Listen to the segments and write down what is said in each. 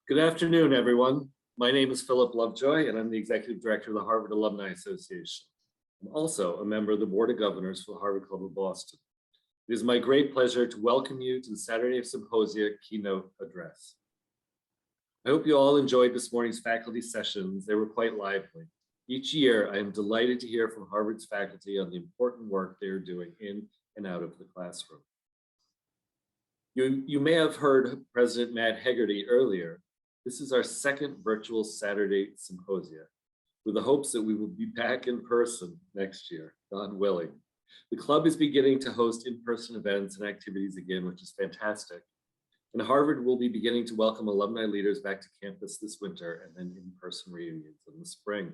Good afternoon, everyone. My name is Philip Lovejoy, and I'm the Executive Director of the Harvard Alumni Association. I'm also a member of the Board of Governors for the Harvard Club of Boston. It is my great pleasure to welcome you to the Saturday of Symposia keynote address. I hope you all enjoyed this morning's faculty sessions. They were quite lively. Each year, I am delighted to hear from Harvard's faculty on the important work they are doing in and out of the classroom. You may have heard President Matt Hegarty earlier. This is our second virtual Saturday Symposia, with the hopes that we will be back in person next year, God willing. The club is beginning to host in-person events and activities again, which is fantastic. And Harvard will be beginning to welcome alumni leaders back to campus this winter and then in-person reunions in the spring.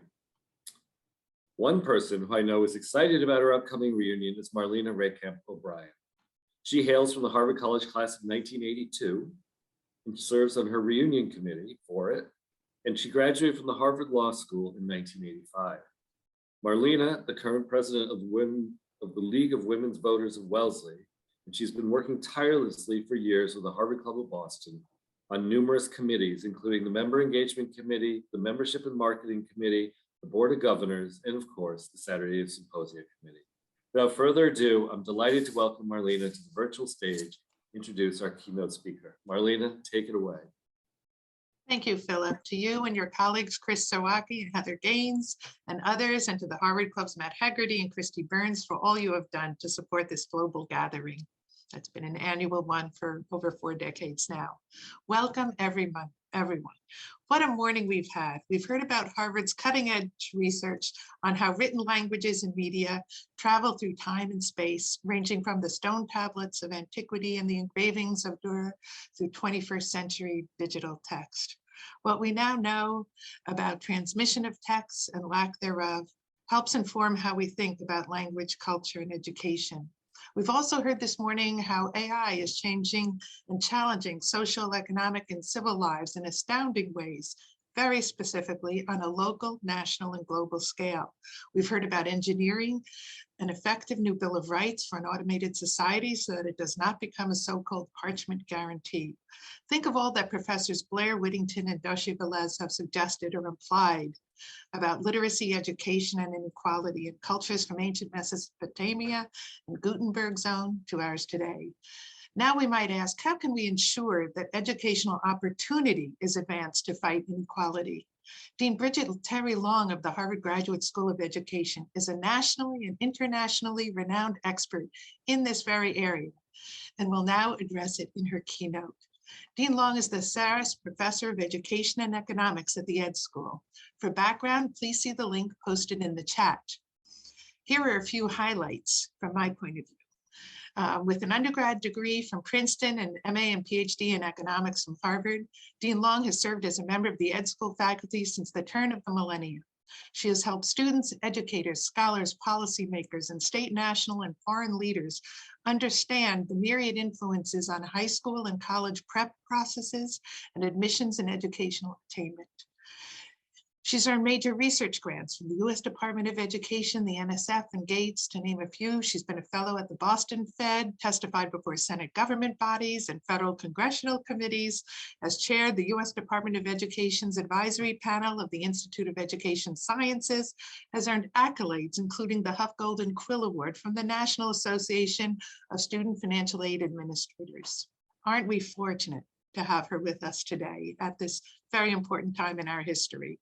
One person who I know is excited about our upcoming reunion is Marlena Rehkamp O'Brien. She hails from the Harvard College class of 1982 and serves on her reunion committee for it, and she graduated from the Harvard Law School in 1985. Marlena, the current president of the League of Women's Voters of Wellesley, and she's been working tirelessly for years with the Harvard Club of Boston on numerous committees, including the Member Engagement Committee, the Membership and Marketing Committee, the Board of Governors, and of course, the Saturday of Symposia Committee. Without further ado, I'm delighted to welcome Marlena to the virtual stage, introduce our keynote speaker. Marlena, take it away. Thank you, Philip. To you and your colleagues, Chris Sawaki and Heather Gaines and others, and to the Harvard Club's Matt Hegarty and Christy Burns for all you have done to support this global gathering. That's been an annual one for over 4 decades now. Welcome, everyone. What a morning we've had. We've heard about Harvard's cutting edge research on how written languages and media travel through time and space, ranging from the stone tablets of antiquity and the engravings of Dura through 21st century digital text. What we now know about transmission of texts and lack thereof helps inform how we think about language, culture, and education. We've also heard this morning how AI is changing and challenging social, economic, and civil lives in astounding ways, very specifically on a local, national, and global scale. We've heard about engineering an effective new Bill of Rights for an automated society so that it does not become a so-called parchment guarantee. Think of all that Professors Blair, Whittington, and Doshi Velez have suggested or implied about literacy, education, and inequality in cultures from ancient Mesopotamia and Gutenberg's zone to ours today. Now we might ask, how can we ensure that educational opportunity is advanced to fight inequality? Dean Bridget Terry Long of the Harvard Graduate School of Education is a nationally and internationally renowned expert in this very area and will now address it in her keynote. Dean Long is the Saris Professor of Education and Economics at the Ed School. For background, please see the link posted in the chat. Here are a few highlights from my point of view. With an undergrad degree from Princeton and MA and Ph.D. in economics from Harvard, Dean Long has served as a member of the Ed School faculty since the turn of the millennium. She has helped students, educators, scholars, policymakers, and state, national, and foreign leaders understand the myriad influences on high school and college prep processes and admissions and educational attainment. She's earned major research grants from the U.S. Department of Education, the NSF, and Gates, to name a few. She's been a fellow at the Boston Fed, testified before Senate government bodies and federal congressional committees, has chaired the U.S. Department of Education's advisory panel of the Institute of Education Sciences, has earned accolades, including the Huff Golden Quill Award from the National Association of Student Financial Aid Administrators. Aren't we fortunate to have her with us today at this very important time in our history?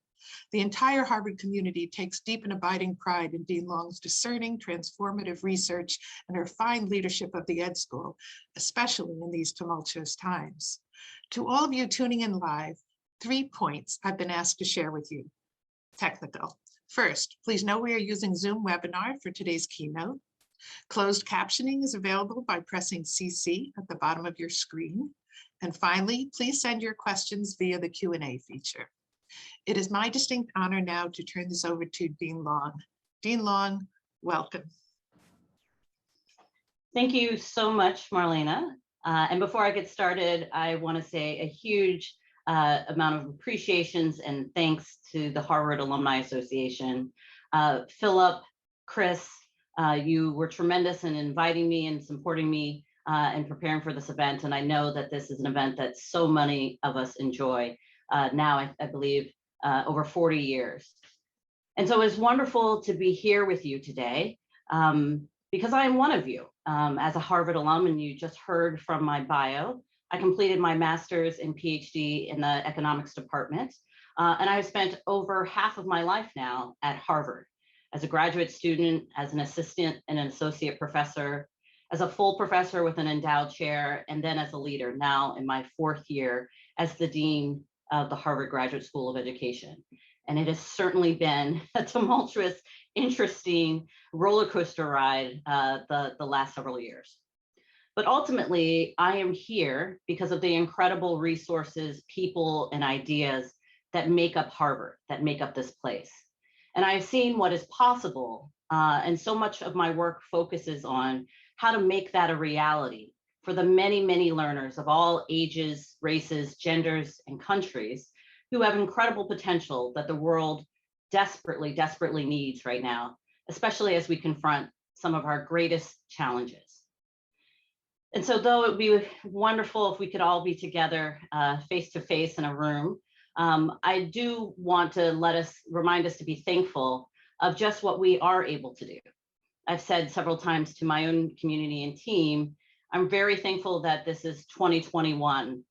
The entire Harvard community takes deep and abiding pride in Dean Long's discerning, transformative research and her fine leadership of the Ed School, especially in these tumultuous times. To all of you tuning in live, 3 points I've been asked to share with you. Technical. First, please know we are using Zoom webinar for today's keynote. Closed captioning is available by pressing CC at the bottom of your screen. And finally, please send your questions via the Q&A feature. It is my distinct honor now to turn this over to Dean Long. Dean Long, welcome. Thank you so much, Marlena. And before I get started, I want to say a huge amount of appreciations and thanks to the Harvard Alumni Association. Philip, Chris, you were tremendous in inviting me and supporting me and preparing for this event. And I know that this is an event that so many of us enjoy. now, I believe, over 40 years. And so it's wonderful to be here with you today because I am one of you. As a Harvard alum, and you just heard from my bio, I completed my master's and Ph.D. in the economics department. And I've spent over half of my life now at Harvard as a graduate student, as an assistant and an associate professor, as a full professor with an endowed chair, and then as a leader now in my 4th year as the dean of the Harvard Graduate School of Education. And it has certainly been a tumultuous, interesting roller coaster ride the last several years. But ultimately, I am here because of the incredible resources, people, and ideas that make up Harvard, that make up this place. And I've seen what is possible, and so much of my work focuses on how to make that a reality for the many, many learners of all ages, races, genders, and countries who have incredible potential that the world desperately, desperately needs right now, especially as we confront some of our greatest challenges. And so though it would be wonderful if we could all be together face to face in a room, I do want to remind us to be thankful of just what we are able to do. I've said several times to my own community and team, I'm very thankful that this is 2021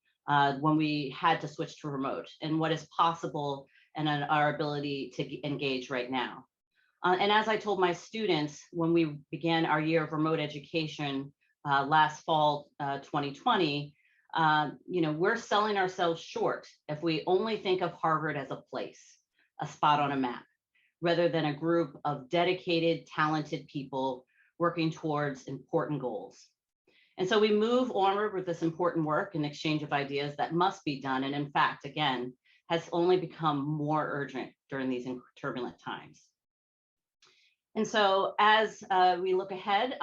when we had to switch to remote and what is possible and our ability to engage right now. And as I told my students when we began our year of remote education last fall 2020, we're selling ourselves short if we only think of Harvard as a place, a spot on a map, rather than a group of dedicated, talented people working towards important goals. And so we move onward with this important work and exchange of ideas that must be done. And in fact, again, has only become more urgent during these turbulent times. And so as we look ahead,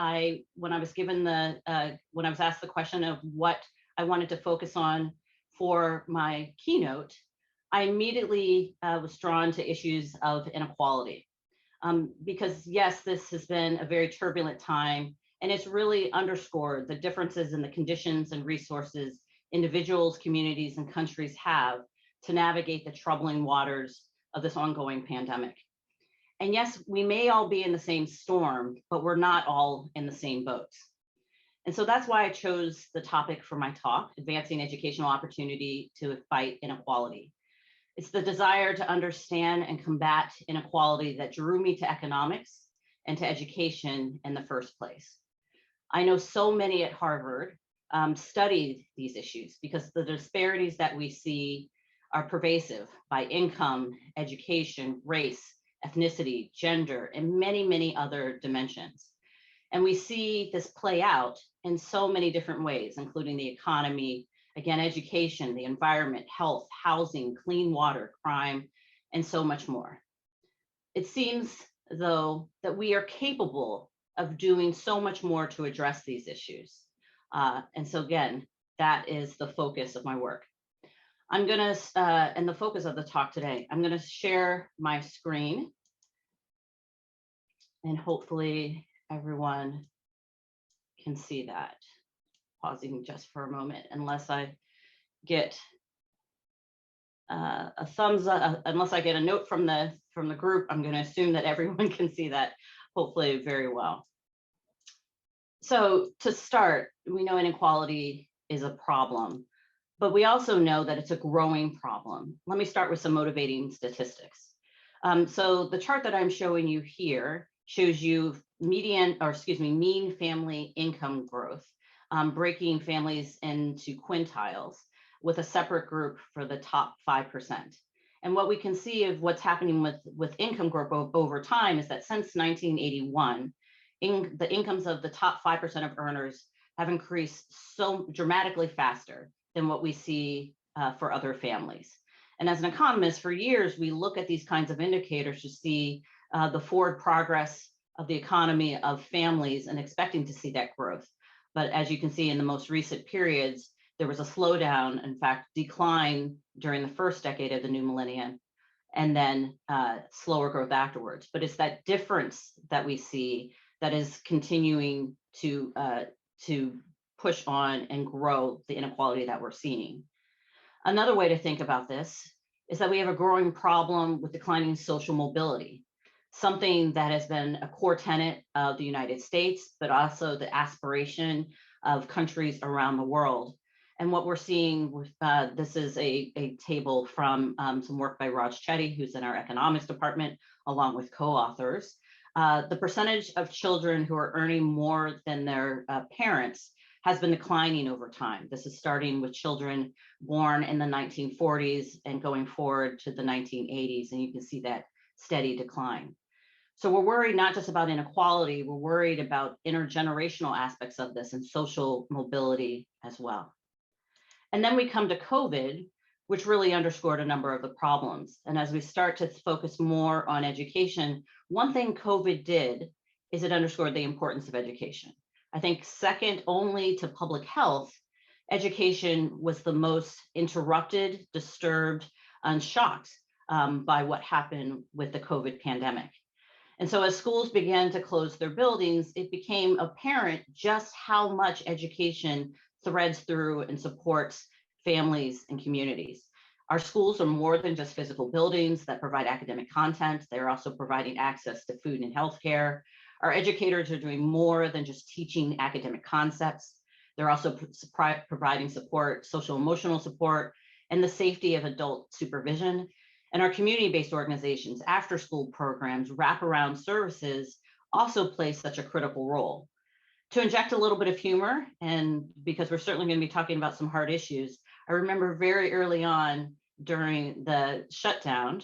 when I was asked the question of what I wanted to focus on for my keynote, I immediately was drawn to issues of inequality. Because yes, this has been a very turbulent time, and it's really underscored the differences in the conditions and resources individuals, communities, and countries have to navigate the troubling waters of this ongoing pandemic. And yes, we may all be in the same storm, but we're not all in the same boats. And so that's why I chose the topic for my talk, Advancing Educational Opportunity to Fight Inequality. It's the desire to understand and combat inequality that drew me to economics and to education in the first place. I know so many at Harvard studied these issues because the disparities that we see are pervasive by income, education, race, ethnicity, gender, and many, many other dimensions. And we see this play out in so many different ways, including the economy, again, education, the environment, health, housing, clean water, crime, and so much more. It seems, though, that we are capable of doing so much more to address these issues. And so again, that is the focus of my work. I'm gonna, and the focus of the talk today, I'm gonna share my screen and hopefully everyone can see that. Pausing just for a moment, unless I get a thumbs up, unless I get a note from the group, I'm gonna assume that everyone can see that, hopefully very well. So to start, we know inequality is a problem, but we also know that it's a growing problem. Let me start with some motivating statistics. So the chart that I'm showing you here shows you mean family income growth, breaking families into quintiles with a separate group for the top 5%. And what we can see of what's happening with income growth over time is that since 1981, the incomes of the top 5% of earners have increased so dramatically faster than what we see for other families. And as an economist, for years, we look at these kinds of indicators to see the forward progress of the economy of families and expecting to see that growth. But as you can see in the most recent periods, there was a slowdown, in fact, decline during the first decade of the new millennium, and then slower growth afterwards. But it's that difference that we see that is continuing to push on and grow the inequality that we're seeing. Another way to think about this is that we have a growing problem with declining social mobility, something that has been a core tenet of the United States, but also the aspiration of countries around the world. And what we're seeing with this is a table from some work by Raj Chetty, who's in our economics department, along with co-authors. The percentage of children who are earning more than their parents has been declining over time. This is starting with children born in the 1940s and going forward to the 1980s, and you can see that steady decline. So we're worried not just about inequality, we're worried about intergenerational aspects of this and social mobility as well. And then we come to COVID, which really underscored a number of the problems. And as we start to focus more on education, one thing COVID did is it underscored the importance of education. I think second only to public health, education was the most interrupted, disturbed, and shocked by what happened with the COVID pandemic. And so as schools began to close their buildings, it became apparent just how much education threads through and supports families and communities. Our schools are more than just physical buildings that provide academic content. They're also providing access to food and healthcare. Our educators are doing more than just teaching academic concepts. They're also providing support, social emotional support, and the safety of adult supervision. And our community-based organizations, after-school programs, wraparound services also play such a critical role. To inject a little bit of humor, and because we're certainly going to be talking about some hard issues, I remember very early on during the shutdown,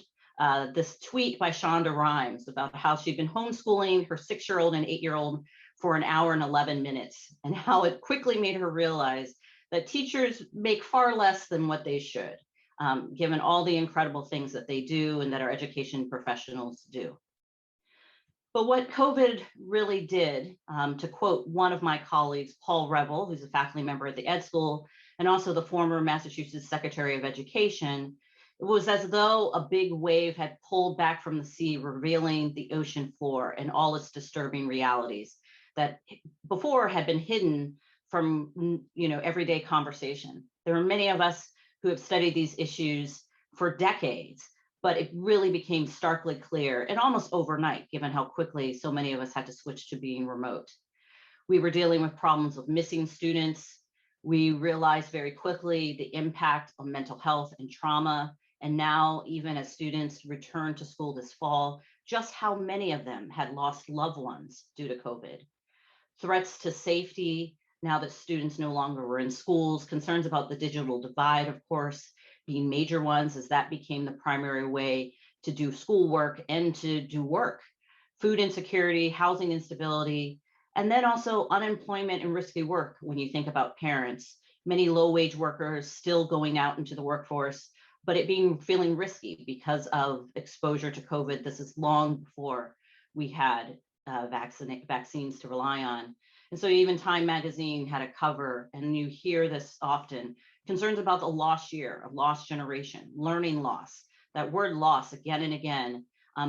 this tweet by Shonda Rhimes about how she'd been homeschooling her 6-year-old and 8-year-old for 1 hour and 11 minutes, and how it quickly made her realize that teachers make far less than what they should, given all the incredible things that they do and that our education professionals do. But what COVID really did, to quote one of my colleagues, Paul Revel, who's a faculty member at the Ed School, and also the former Massachusetts Secretary of Education, it was as though a big wave had pulled back from the sea, revealing the ocean floor and all its disturbing realities that before had been hidden from everyday conversation. There are many of us who have studied these issues for decades, but it really became starkly clear and almost overnight, given how quickly so many of us had to switch to being remote. We were dealing with problems of missing students. We realized very quickly the impact on mental health and trauma. And now, even as students return to school this fall, just how many of them had lost loved ones due to COVID. Threats to safety, now that students no longer were in schools, concerns about the digital divide, of course, being major ones as that became the primary way to do schoolwork and to do work. Food insecurity, housing instability, and then also unemployment and risky work when you think about parents. Many low-wage workers still going out into the workforce, but it feeling risky because of exposure to COVID. This is long before we had vaccines to rely on. And so even Time Magazine had a cover, and you hear this often, concerns about the lost year, a lost generation, learning loss, that word loss again and again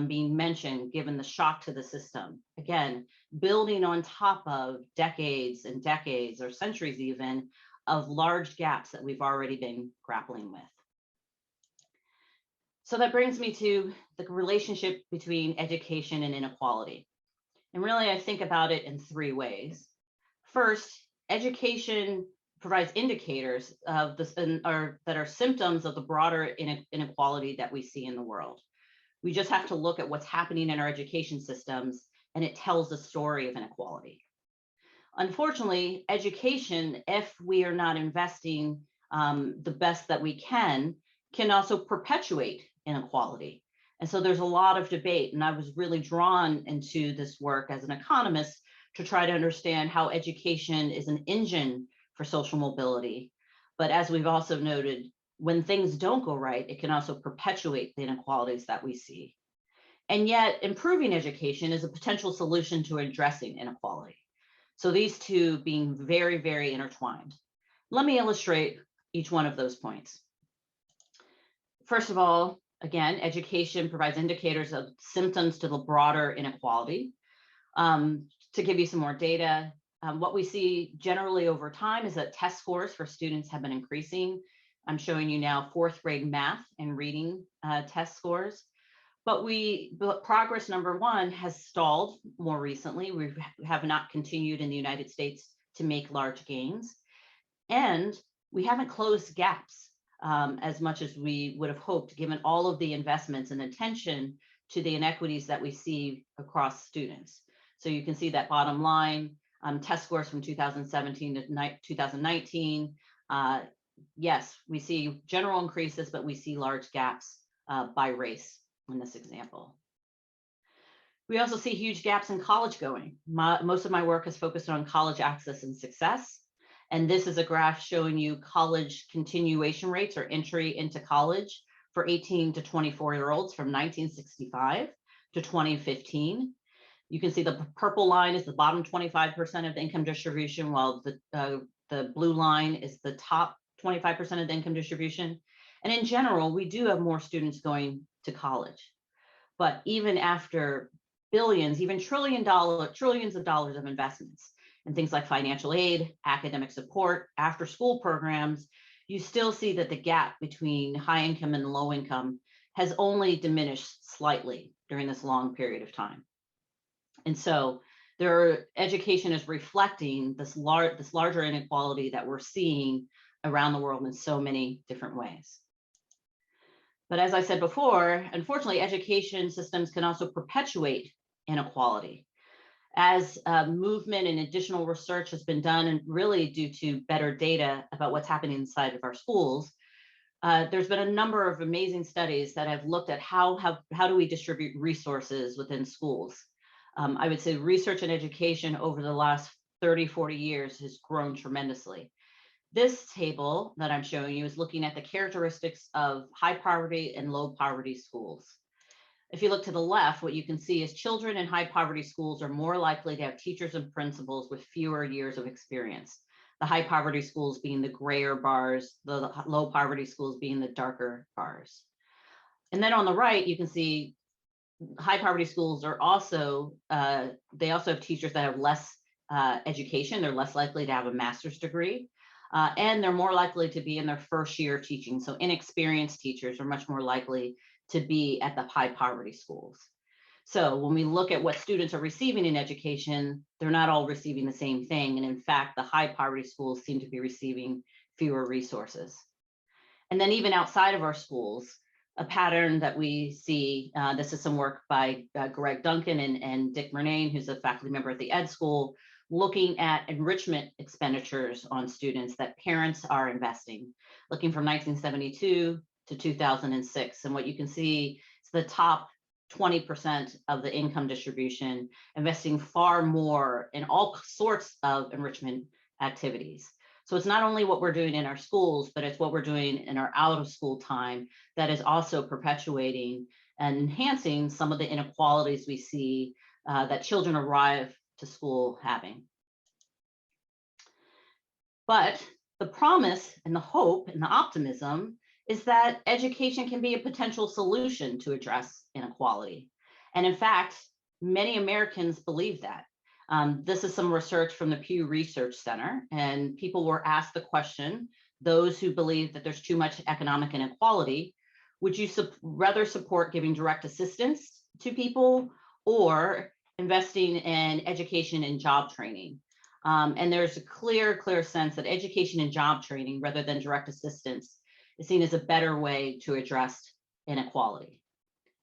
being mentioned given the shock to the system. Again, building on top of decades and decades or centuries even of large gaps that we've already been grappling with. So that brings me to the relationship between education and inequality. And really, I think about it in 3 ways. First, education provides indicators of this that are symptoms of the broader inequality that we see in the world. We just have to look at what's happening in our education systems, and it tells the story of inequality. Unfortunately, education, if we are not investing the best that we can also perpetuate inequality. And so there's a lot of debate, and I was really drawn into this work as an economist to try to understand how education is an engine for social mobility. But as we've also noted, when things don't go right, it can also perpetuate the inequalities that we see. And yet improving education is a potential solution to addressing inequality. So these two being very, very intertwined. Let me illustrate each one of those points. First of all, again, education provides indicators of symptoms to the broader inequality. To give you some more data, what we see generally over time is that test scores for students have been increasing. I'm showing you now 4th grade math and reading test scores. But progress number 1 has stalled more recently. We have not continued in the United States to make large gains. And we haven't closed gaps as much as we would have hoped, given all of the investments and attention to the inequities that we see across students. So you can see that bottom line, test scores from 2017 to 2019. Yes, we see general increases, but we see large gaps by race in this example. We also see huge gaps in college going. Most of my work is focused on college access and success. And this is a graph showing you college continuation rates or entry into college for 18 to 24-year-olds from 1965 to 2015. You can see the purple line is the bottom 25% of the income distribution, while the blue line is the top 25% of the income distribution. And in general, we do have more students going to college. But even after billions, even trillions of dollars of investments in things like financial aid, academic support, after school programs, you still see that the gap between high income and low income has only diminished slightly during this long period of time. And so education is reflecting this larger inequality that we're seeing around the world in so many different ways. But as I said before, unfortunately, education systems can also perpetuate inequality. As movement and additional research has been done, and really due to better data about what's happening inside of our schools, there's been a number of amazing studies that have looked at how do we distribute resources within schools. I would say research and education over the last 30, 40 years has grown tremendously. This table that I'm showing you is looking at the characteristics of high poverty and low poverty schools. If you look to the left, what you can see is children in high poverty schools are more likely to have teachers and principals with fewer years of experience. The high poverty schools being the grayer bars, the low poverty schools being the darker bars. And then on the right, you can see high poverty schools are also, they also have teachers that have less education. They're less likely to have a master's degree. And they're more likely to be in their first year of teaching. So inexperienced teachers are much more likely to be at the high poverty schools. So when we look at what students are receiving in education, they're not all receiving the same thing. And in fact, the high poverty schools seem to be receiving fewer resources. And then even outside of our schools, a pattern that we see, this is some work by Greg Duncan and Dick Murnane, who's a faculty member at the Ed School, looking at enrichment expenditures on students that parents are investing, looking from 1972 to 2006. And what you can see is the top 20% of the income distribution investing far more in all sorts of enrichment activities. So it's not only what we're doing in our schools, but it's what we're doing in our out of school time that is also perpetuating and enhancing some of the inequalities we see that children arrive to school having. But the promise and the hope and the optimism is that education can be a potential solution to address inequality. And in fact, many Americans believe that. This is some research from the Pew Research Center, and people were asked the question, those who believe that there's too much economic inequality, would you rather support giving direct assistance to people or investing in education and job training? And there's a clear sense that education and job training rather than direct assistance is seen as a better way to address inequality.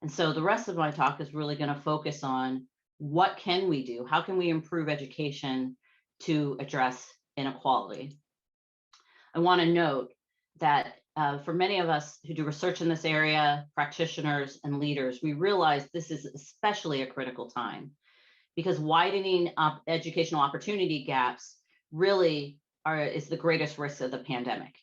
And so the rest of my talk is really going to focus on what can we do? How can we improve education to address inequality? I want to note that for many of us who do research in this area, practitioners and leaders, we realize this is especially a critical time because widening up educational opportunity gaps really is the greatest risk of the pandemic.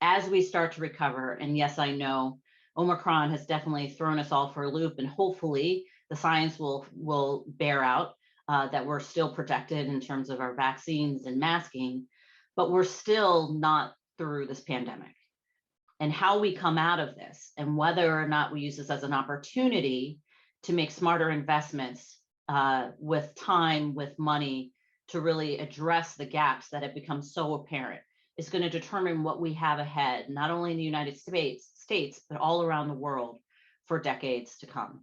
As we start to recover, and yes, I know Omicron has definitely thrown us all for a loop, and hopefully the science will bear out that we're still protected in terms of our vaccines and masking, but we're still not through this pandemic. And how we come out of this and whether or not we use this as an opportunity to make smarter investments with time, with money, to really address the gaps that have become so apparent is going to determine what we have ahead, not only in the United States, but all around the world for decades to come.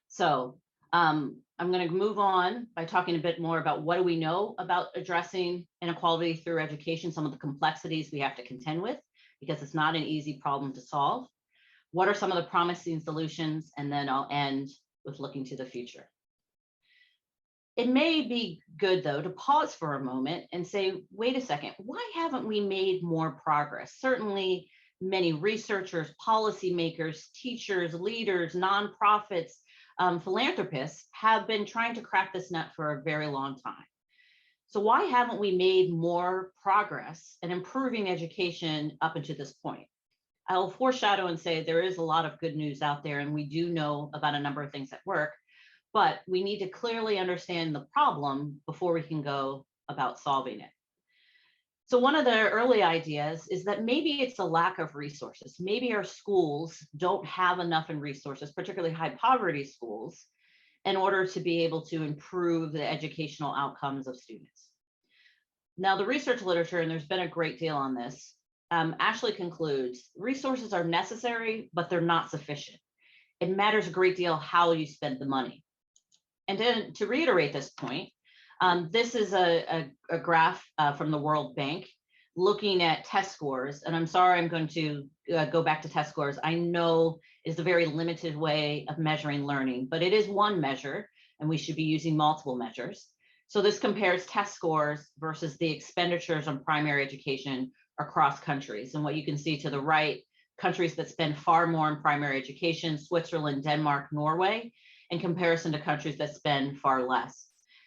So I'm going to move on by talking a bit more about what do we know about addressing inequality through education, some of the complexities we have to contend with, because it's not an easy problem to solve. What are some of the promising solutions? And then I'll end with looking to the future. It may be good, though, to pause for a moment and say, wait a second, why haven't we made more progress? Certainly, many researchers, policymakers, teachers, leaders, nonprofits, philanthropists have been trying to crack this nut for a very long time. So why haven't we made more progress in improving education up until this point? I'll foreshadow and say there is a lot of good news out there, and we do know about a number of things that work. But we need to clearly understand the problem before we can go about solving it. So one of the early ideas is that maybe it's a lack of resources. Maybe our schools don't have enough in resources, particularly high poverty schools, in order to be able to improve the educational outcomes of students. Now, the research literature, and there's been a great deal on this, actually concludes resources are necessary, but they're not sufficient. It matters a great deal how you spend the money. And then to reiterate this point, this is a graph from the World Bank looking at test scores. And I'm sorry, I'm going to go back to test scores. I know it's a very limited way of measuring learning, but it is one measure, and we should be using multiple measures. So this compares test scores versus the expenditures on primary education across countries. And what you can see to the right, countries that spend far more on primary education, Switzerland, Denmark, Norway, in comparison to countries that spend far less.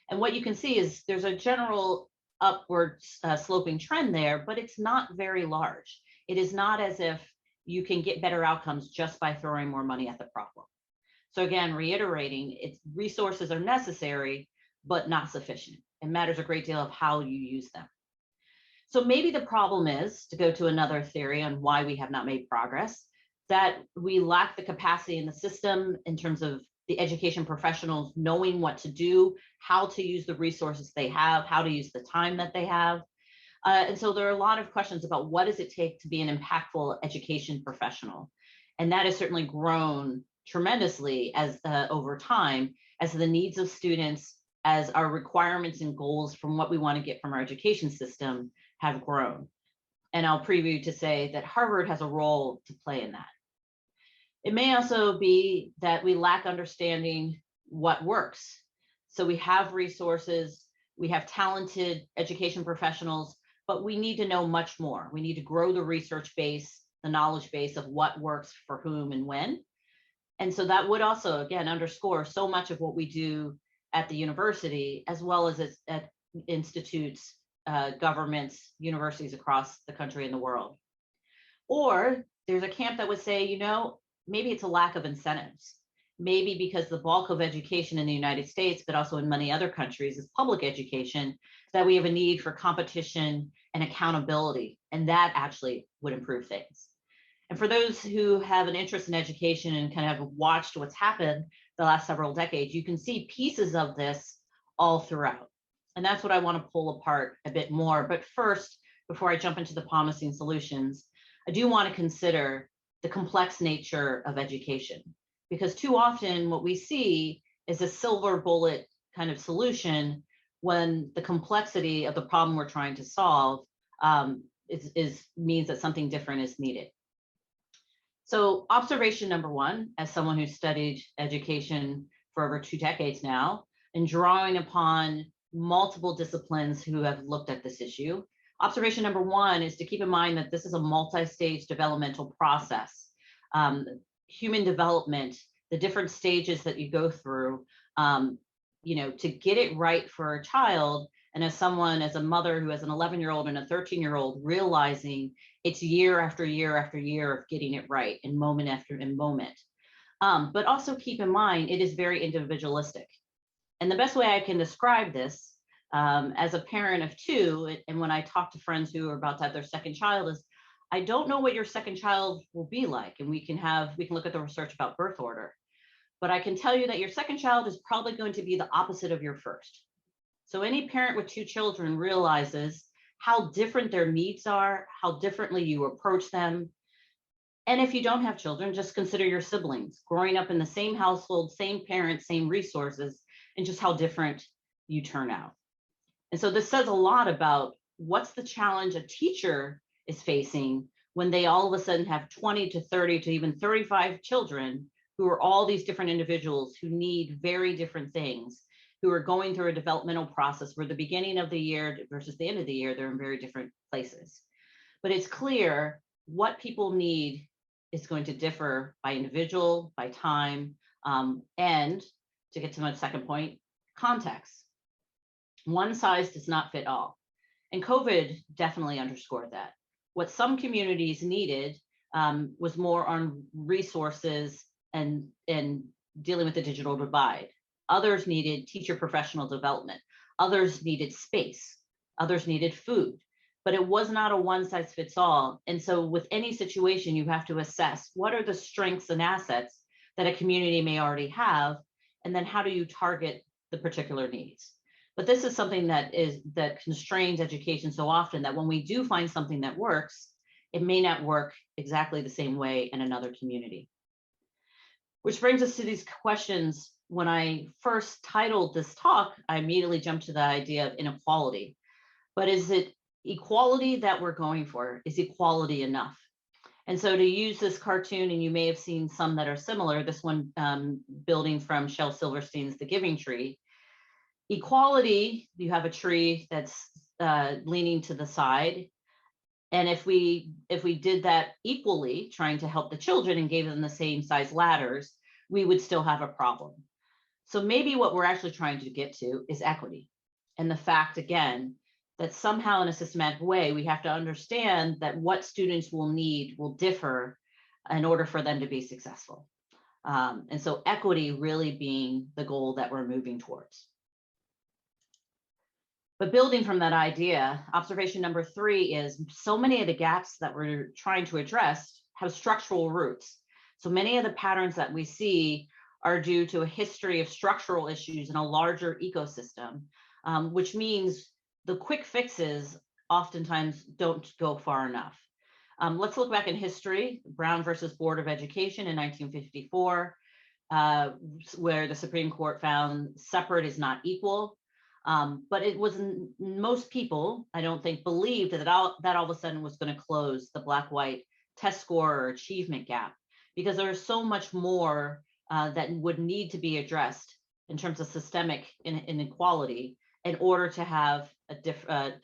And what you can see is there's a general upward sloping trend there, but it's not very large. It is not as if you can get better outcomes just by throwing more money at the problem. So again, reiterating, resources are necessary, but not sufficient. It matters a great deal of how you use them. So maybe the problem is, to go to another theory on why we have not made progress, that we lack the capacity in the system in terms of the education professionals knowing what to do, how to use the resources they have, how to use the time that they have. And so there are a lot of questions about what does it take to be an impactful education professional? And that has certainly grown tremendously as over time, as the needs of students, as our requirements and goals from what we want to get from our education system have grown. And I'll preview to say that Harvard has a role to play in that. It may also be that we lack understanding what works. So we have resources, we have talented education professionals, but we need to know much more. We need to grow the research base, the knowledge base of what works for whom and when. And so that would also, again, underscore so much of what we do at the university, as well as at institutes, governments, universities across the country and the world. Or there's a camp that would say, maybe it's a lack of incentives. Maybe because the bulk of education in the United States, but also in many other countries, is public education, that we have a need for competition and accountability, and that actually would improve things. And for those who have an interest in education and kind of have watched what's happened the last several decades, you can see pieces of this all throughout. And that's what I want to pull apart a bit more. But first, before I jump into the promising solutions, I do want to consider the complex nature of education, because too often what we see is a silver bullet kind of solution when the complexity of the problem we're trying to solve means that something different is needed. So observation number one, as someone who's studied education for over 2 decades now, and drawing upon multiple disciplines who have looked at this issue, observation number one is to keep in mind that this is a multi-stage developmental process. Human development, the different stages that you go through, to get it right for a child. And as a mother who has an 11-year-old and a 13-year-old, realizing it's year after year after year of getting it right and moment after moment. But also keep in mind, it is very individualistic. And the best way I can describe this as a parent of 2, and when I talk to friends who are about to have their second child, is I don't know what your second child will be like. And we can look at the research about birth order, but I can tell you that your second child is probably going to be the opposite of your first. So any parent with 2 children realizes how different their needs are, how differently you approach them. And if you don't have children, just consider your siblings growing up in the same household, same parents, same resources, and just how different you turn out. And so this says a lot about what's the challenge a teacher is facing when they all of a sudden have 20 to 30 to even 35 children who are all these different individuals who need very different things, who are going through a developmental process where the beginning of the year versus the end of the year, they're in very different places. But it's clear what people need is going to differ by individual, by time, and to get to my second point, context. One size does not fit all. And COVID definitely underscored that. What some communities needed was more on resources and dealing with the digital divide. Others needed teacher professional development. Others needed space. Others needed food. But it was not a one size fits all. And so with any situation, you have to assess what are the strengths and assets that a community may already have, and then how do you target the particular needs. But this is something that constrains education so often that when we do find something that works, it may not work exactly the same way in another community. Which brings us to these questions. When I first titled this talk, I immediately jumped to the idea of inequality. But is it equality that we're going for? Is equality enough? And so to use this cartoon, and you may have seen some that are similar, this one building from Shel Silverstein's The Giving Tree. Equality, you have a tree that's leaning to the side. And if we did that equally, trying to help the children and gave them the same size ladders, we would still have a problem. So maybe what we're actually trying to get to is equity. And the fact, again, that somehow in a systematic way, we have to understand that what students will need will differ in order for them to be successful. And so equity really being the goal that we're moving towards. But building from that idea, observation number 3 is so many of the gaps that we're trying to address have structural roots. So many of the patterns that we see are due to a history of structural issues in a larger ecosystem, which means the quick fixes oftentimes don't go far enough. Let's look back in history, Brown versus Board of Education in 1954, where the Supreme Court found separate is not equal. But it wasn't, most people, I don't think, believed that all of a sudden was going to close the black-white test score or achievement gap, because there is so much more that would need to be addressed in terms of systemic inequality in order to have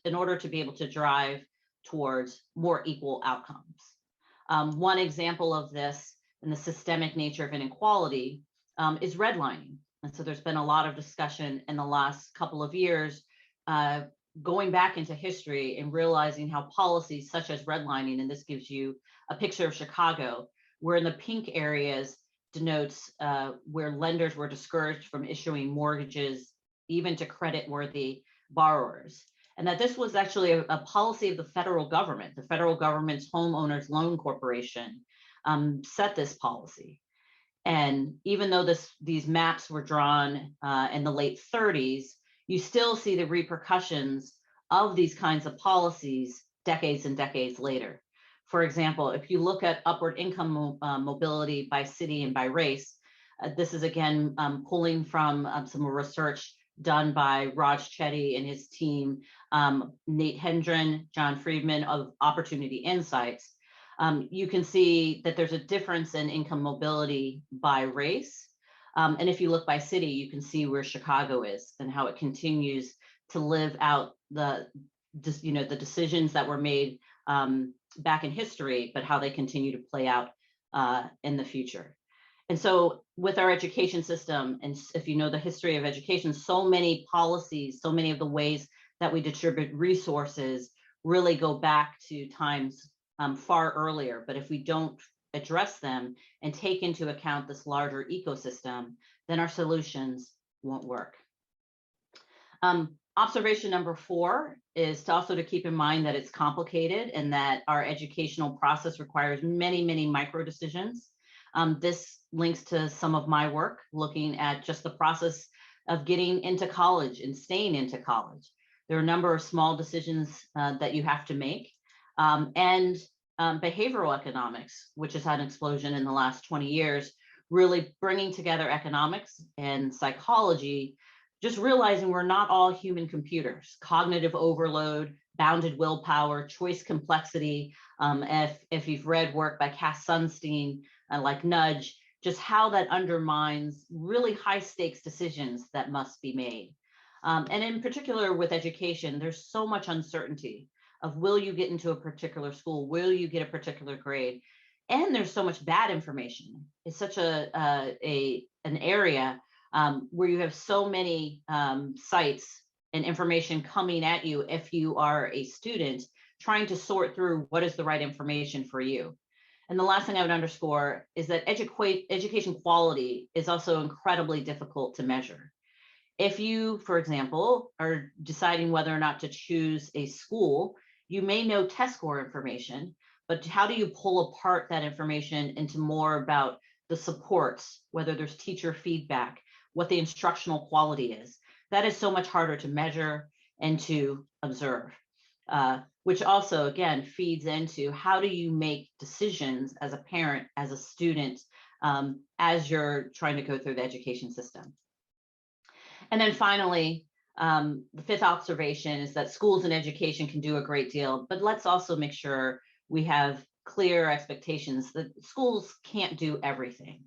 in order to be able to drive towards more equal outcomes. One example of this and the systemic nature of inequality is redlining. And so there's been a lot of discussion in the last couple of years, going back into history and realizing how policies such as redlining, and this gives you a picture of Chicago, where in the pink areas denotes where lenders were discouraged from issuing mortgages, even to credit-worthy borrowers. And that this was actually a policy of the federal government. The federal government's Homeowners Loan Corporation set this policy. And even though these maps were drawn in the late 30s, you still see the repercussions of these kinds of policies decades and decades later. For example, if you look at upward income mobility by city and by race, this is again pulling from some research done by Raj Chetty and his team, Nate Hendren, John Friedman of Opportunity Insights. You can see that there's a difference in income mobility by race. And if you look by city, you can see where Chicago is and how it continues to live out the decisions that were made back in history, but how they continue to play out in the future. And so with our education system, and if you know the history of education, so many policies, so many of the ways that we distribute resources really go back to times far earlier. But if we don't address them and take into account this larger ecosystem, then our solutions won't work. Observation number 4 is also to keep in mind that it's complicated and that our educational process requires many, many micro decisions. This links to some of my work looking at just the process of getting into college and staying into college. There are a number of small decisions that you have to make. And behavioral economics, which has had an explosion in the last 20 years, really bringing together economics and psychology, just realizing we're not all human computers. Cognitive overload, bounded willpower, choice complexity. If you've read work by Cass Sunstein, like Nudge, just how that undermines really high stakes decisions that must be made. And in particular with education, there's so much uncertainty of will you get into a particular school? Will you get a particular grade? And there's so much bad information. It's such an area where you have so many sites and information coming at you if you are a student trying to sort through what is the right information for you. And the last thing I would underscore is that education quality is also incredibly difficult to measure. If you, for example, are deciding whether or not to choose a school, you may know test score information, but how do you pull apart that information into more about the supports, whether there's teacher feedback, what the instructional quality is? That is so much harder to measure and to observe, which also, again, feeds into how do you make decisions as a parent, as a student, as you're trying to go through the education system. And then finally, the fifth observation is that schools and education can do a great deal, but let's also make sure we have clear expectations that schools can't do everything.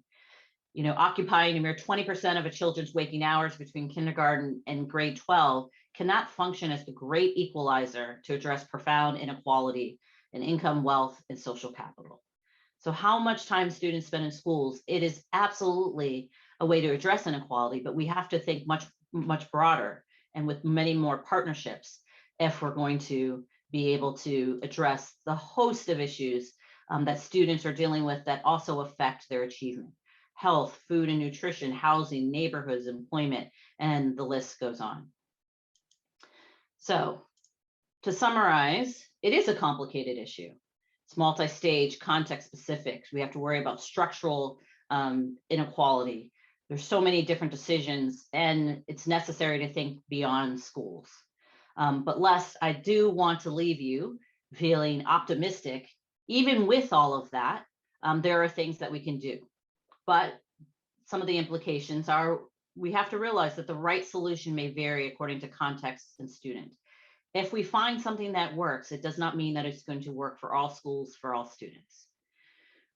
You know, occupying a mere 20% of a children's waking hours between kindergarten and grade 12 cannot function as the great equalizer to address profound inequality in income, wealth, and social capital. So how much time students spend in schools, it is absolutely a way to address inequality, but we have to think much broader and with many more partnerships if we're going to be able to address the host of issues that students are dealing with that also affect their achievement. Health, food and nutrition, housing, neighborhoods, employment, and the list goes on. So to summarize, it is a complicated issue. It's multi-stage, context specific. We have to worry about structural inequality. There's so many different decisions, and it's necessary to think beyond schools. But Les, I do want to leave you feeling optimistic. Even with all of that, there are things that we can do. But some of the implications are we have to realize that the right solution may vary according to context and student. If we find something that works, it does not mean that it's going to work for all schools, for all students.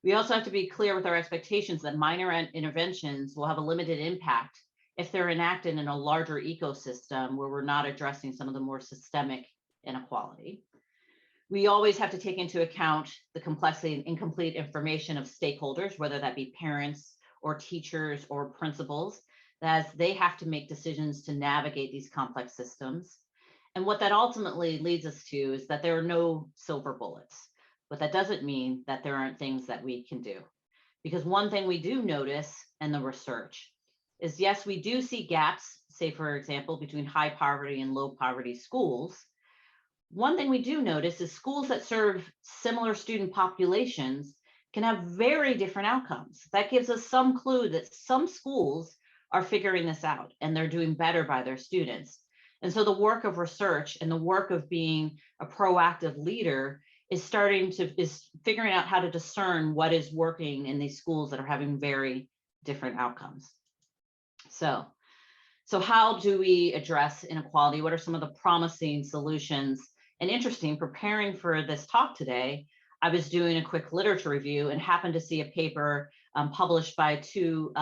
We also have to be clear with our expectations that minor interventions will have a limited impact if they're enacted in a larger ecosystem where we're not addressing some of the more systemic inequality. We always have to take into account the complexity and incomplete information of stakeholders, whether that be parents or teachers or principals, as they have to make decisions to navigate these complex systems. And what that ultimately leads us to is that there are no silver bullets, but that doesn't mean that there aren't things that we can do. Because one thing we do notice in the research is, yes, we do see gaps, say, for example, between high poverty and low poverty schools. One thing we do notice is schools that serve similar student populations can have very different outcomes. That gives us some clue that some schools are figuring this out and they're doing better by their students. And so the work of research and the work of being a proactive leader is figuring out how to discern what is working in these schools that are having very different outcomes. So how do we address inequality? What are some of the promising solutions? And interesting, preparing for this talk today, I was doing a quick literature review and happened to see a paper published by two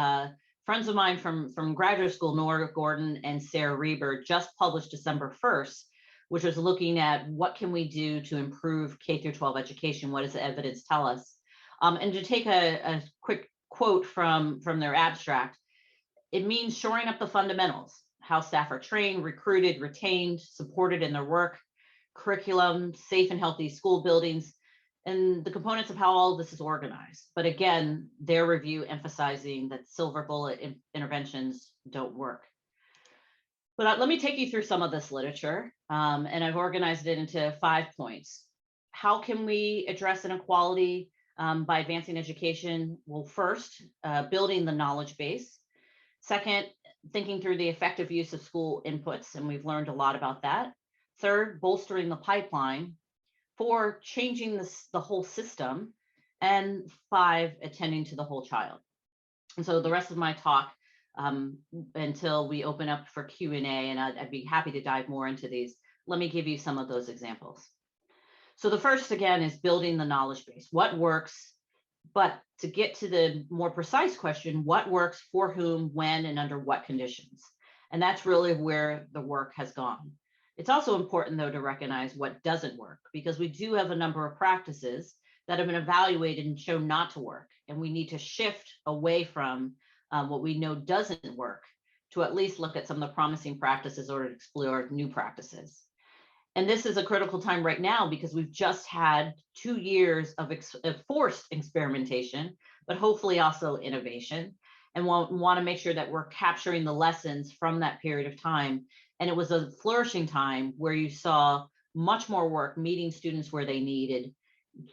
friends of mine from graduate school, Nora Gordon and Sarah Reber, just published December 1st, which was looking at what can we do to improve K through 12 education? What does the evidence tell us? And to take a quick quote from their abstract, it means shoring up the fundamentals, how staff are trained, recruited, retained, supported in their work, curriculum, safe and healthy school buildings, and the components of how all of this is organized. But again, their review emphasizing that silver bullet interventions don't work. But let me take you through some of this literature, and I've organized it into 5 points. How can we address inequality by advancing education? Well, first, building the knowledge base. Second, thinking through the effective use of school inputs, and we've learned a lot about that. Third, bolstering the pipeline. 4, changing the whole system. And 5, attending to the whole child. And so the rest of my talk, until we open up for Q&A, and I'd be happy to dive more into these, let me give you some of those examples. So the first, again, is building the knowledge base. What works? But to get to the more precise question, what works for whom, when, and under what conditions? And that's really where the work has gone. It's also important, though, to recognize what doesn't work, because we do have a number of practices that have been evaluated and shown not to work. And we need to shift away from what we know doesn't work to at least look at some of the promising practices or explore new practices. And this is a critical time right now because we've just had 2 years of forced experimentation, but hopefully also innovation. And want to make sure that we're capturing the lessons from that period of time. And it was a flourishing time where you saw much more work meeting students where they needed,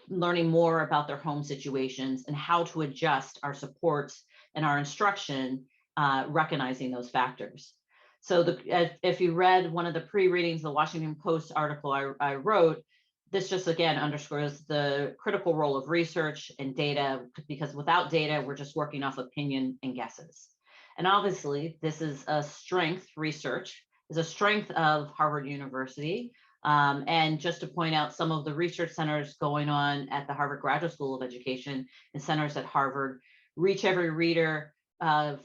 learning more about their home situations and how to adjust our supports and our instruction, recognizing those factors. So if you read one of the pre-readings, the Washington Post article I wrote, this just again underscores the critical role of research and data, because without data, we're just working off opinion and guesses. And obviously, this is a strength, research is a strength of Harvard University. And just to point out some of the research centers going on at the Harvard Graduate School of Education and centers at Harvard, Reach Every Reader,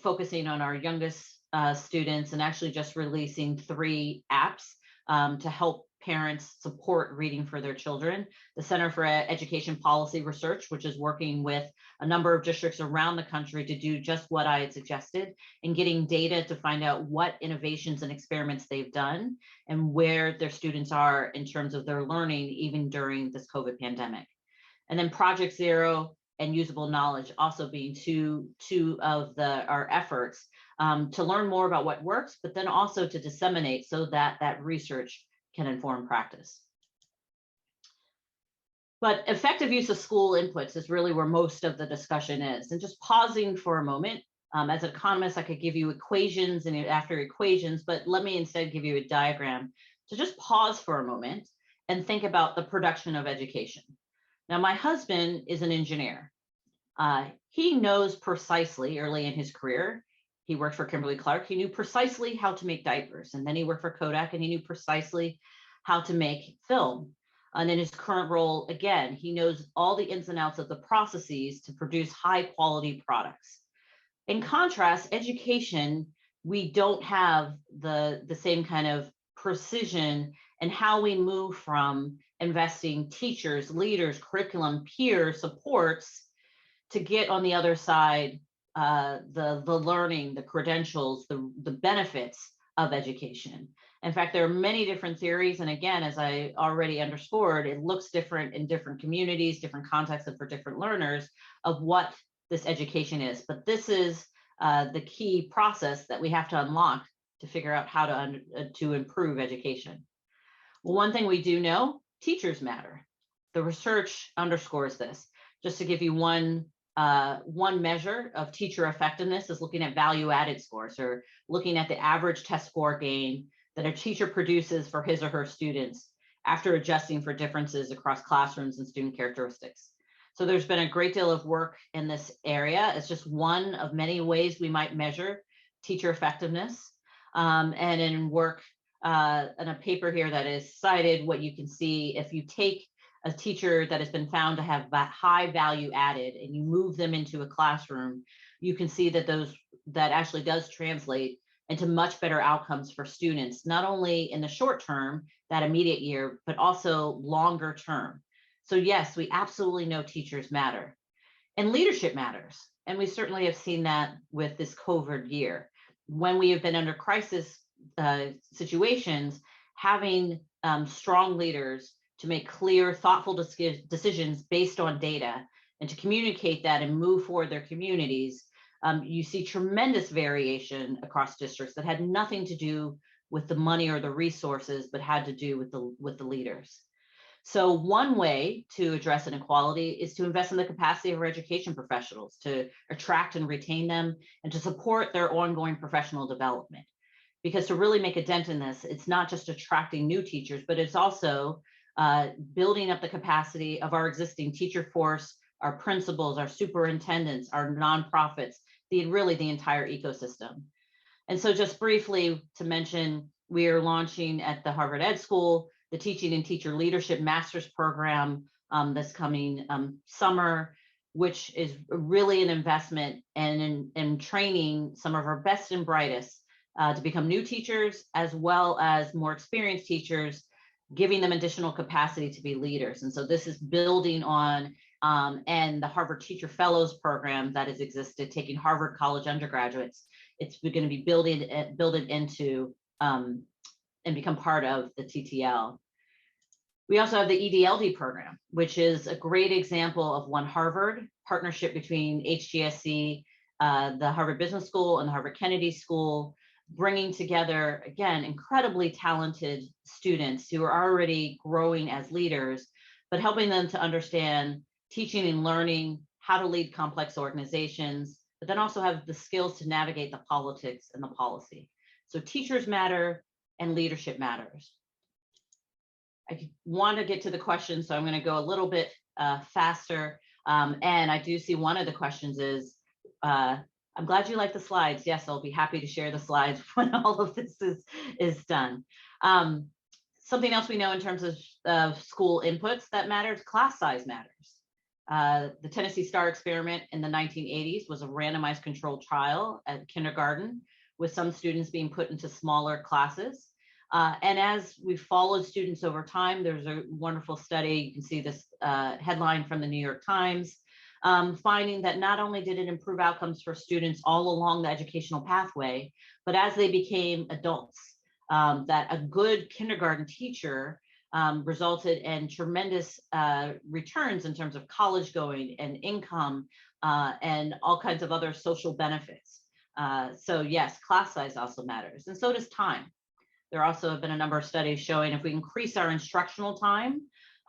focusing on our youngest students and actually just releasing 3 apps to help parents support reading for their children. The Center for Education Policy Research, which is working with a number of districts around the country to do just what I had suggested and getting data to find out what innovations and experiments they've done and where their students are in terms of their learning, even during this COVID pandemic. And then Project Zero and Usable Knowledge also being two of our efforts to learn more about what works, but then also to disseminate so that that research can inform practice. But effective use of school inputs is really where most of the discussion is. And just pausing for a moment, as an economist, I could give you equations and after equations, but let me instead give you a diagram to just pause for a moment and think about the production of education. Now, my husband is an engineer. He knows precisely early in his career, he worked for Kimberly-Clark, he knew precisely how to make diapers. And then he worked for Kodak and he knew precisely how to make film. And in his current role, again, he knows all the ins and outs of the processes to produce high quality products. In contrast, education, we don't have the same kind of precision in how we move from investing teachers, leaders, curriculum, peer supports to get on the other side the learning, the credentials, the benefits of education. In fact, there are many different theories. And again, as I already underscored, it looks different in different communities, different contexts, and for different learners of what this education is. But this is the key process that we have to unlock to figure out how to improve education. Well, one thing we do know, teachers matter. The research underscores this. Just to give you one measure of teacher effectiveness is looking at value-added scores, or looking at the average test score gain that a teacher produces for his or her students after adjusting for differences across classrooms and student characteristics. So there's been a great deal of work in this area. It's just one of many ways we might measure teacher effectiveness. And in work, in a paper here that is cited, what you can see, if you take a teacher that has been found to have high value added and you move them into a classroom, you can see that that actually does translate into much better outcomes for students, not only in the short term, that immediate year, but also longer term. So yes, we absolutely know teachers matter and leadership matters. And we certainly have seen that with this COVID year. When we have been under crisis situations, having strong leaders to make clear, thoughtful decisions based on data and to communicate that and move forward their communities, you see tremendous variation across districts that had nothing to do with the money or the resources, but had to do with the leaders. So one way to address inequality is to invest in the capacity of our education professionals, to attract and retain them, and to support their ongoing professional development. because to really make a dent in this, it's not just attracting new teachers, but it's also building up the capacity of our existing teacher force, our principals, our superintendents, our nonprofits, really the entire ecosystem. And so just briefly to mention, we are launching at the Harvard Ed School the Teaching and Teacher Leadership Master's Program this coming summer, which is really an investment in training some of our best and brightest to become new teachers, as well as more experienced teachers, giving them additional capacity to be leaders. And so this is building on and the Harvard Teacher Fellows Program that has existed, taking Harvard College undergraduates. It's going to be built into and become part of the TTL. We also have the EDLD program, which is a great example of One Harvard partnership between HGSE, the Harvard Business School and the Harvard Kennedy School, bringing together, again, incredibly talented students who are already growing as leaders, but helping them to understand teaching and learning, how to lead complex organizations, but then also have the skills to navigate the politics and the policy. So teachers matter and leadership matters. I want to get to the questions, so I'm going to go a little bit faster. And I do see one of the questions is, I'm glad you like the slides. Yes, I'll be happy to share the slides when all of this is done. Something else we know in terms of school inputs that matters, class size matters. The Tennessee Star experiment in the 1980s was a randomized controlled trial at kindergarten, with some students being put into smaller classes. And as we followed students over time, there's a wonderful study, you can see this headline from the New York Times, finding that not only did it improve outcomes for students all along the educational pathway, but as they became adults, that a good kindergarten teacher resulted in tremendous returns in terms of college going and income and all kinds of other social benefits. So yes, class size also matters, and so does time. There also have been a number of studies showing if we increase our instructional time,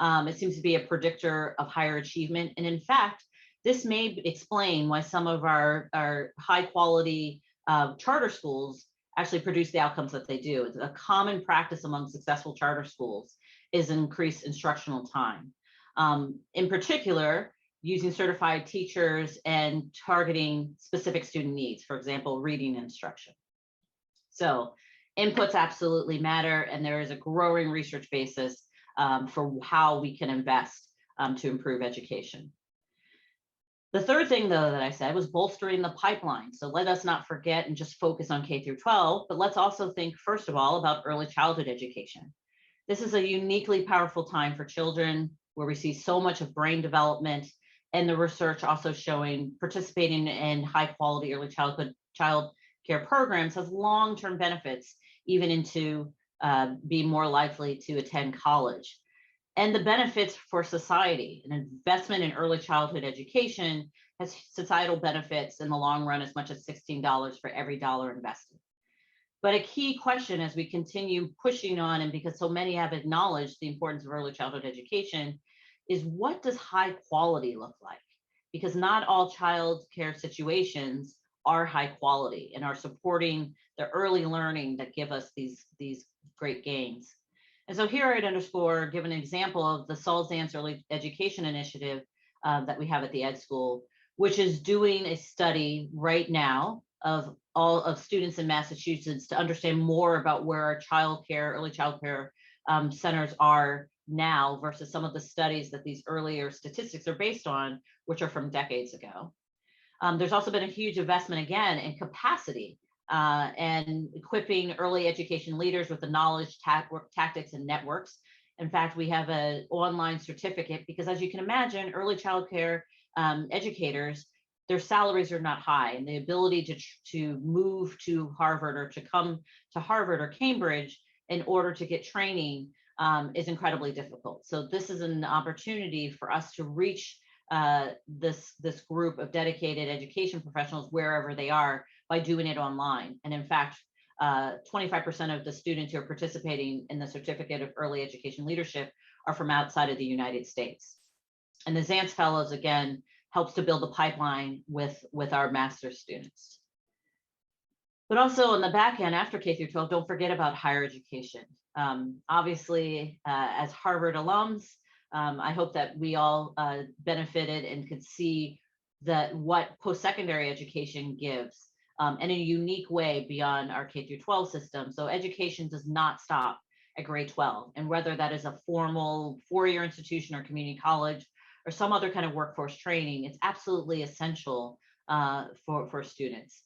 it seems to be a predictor of higher achievement. And in fact, this may explain why some of our high quality charter schools actually produce the outcomes that they do. It's a common practice among successful charter schools is increased instructional time. In particular, using certified teachers and targeting specific student needs, for example, reading instruction. So inputs absolutely matter, and there is a growing research basis for how we can invest to improve education. The third thing, though, that I said was bolstering the pipeline. So let us not forget and just focus on K through 12, but let's also think, first of all, about early childhood education. This is a uniquely powerful time for children where we see so much of brain development, and the research also showing participating in high quality early childhood child care programs has long-term benefits, even into being more likely to attend college. And the benefits for society, an investment in early childhood education has societal benefits in the long run as much as $16 for every dollar invested. But a key question as we continue pushing on, and because so many have acknowledged the importance of early childhood education, is what does high quality look like? Because not all child care situations are high quality and are supporting the early learning that give us these great gains. And so here I'd underscore, give an example of the Salzance Early Education Initiative that we have at the Ed School, which is doing a study right now of all of students in Massachusetts to understand more about where our early child care centers are now versus some of the studies that these earlier statistics are based on, which are from decades ago. There's also been a huge investment, again, in capacity and equipping early education leaders with the knowledge, tactics, and networks. In fact, we have an online certificate because, as you can imagine, early child care educators, their salaries are not high, and the ability to move to Harvard or to come to Harvard or Cambridge in order to get training is incredibly difficult. So this is an opportunity for us to reach this group of dedicated education professionals wherever they are by doing it online. And in fact, 25% of the students who are participating in the Certificate of Early Education Leadership are from outside of the United States. And the Zance Fellows, again, helps to build a pipeline with our master's students. But also on the back end, after K through 12, don't forget about higher education. Obviously, as Harvard alums, I hope that we all benefited and could see that what post-secondary education gives in a unique way beyond our K through 12 system. So education does not stop at grade 12. And whether that is a formal four-year institution or community college or some other kind of workforce training, it's absolutely essential for students.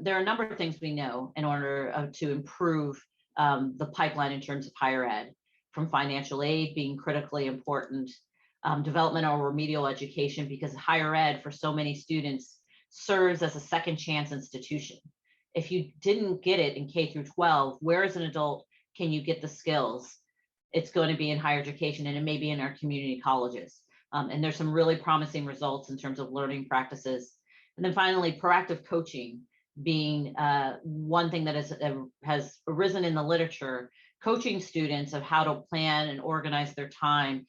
There are a number of things we know in order to improve the pipeline in terms of higher ed, from financial aid being critically important, developmental remedial education, because higher ed for so many students serves as a second chance institution. If you didn't get it in K through 12, where as an adult can you get the skills? It's going to be in higher education, and it may be in our community colleges. And there's some really promising results in terms of learning practices. And then finally, proactive coaching being one thing that has arisen in the literature, coaching students of how to plan and organize their time,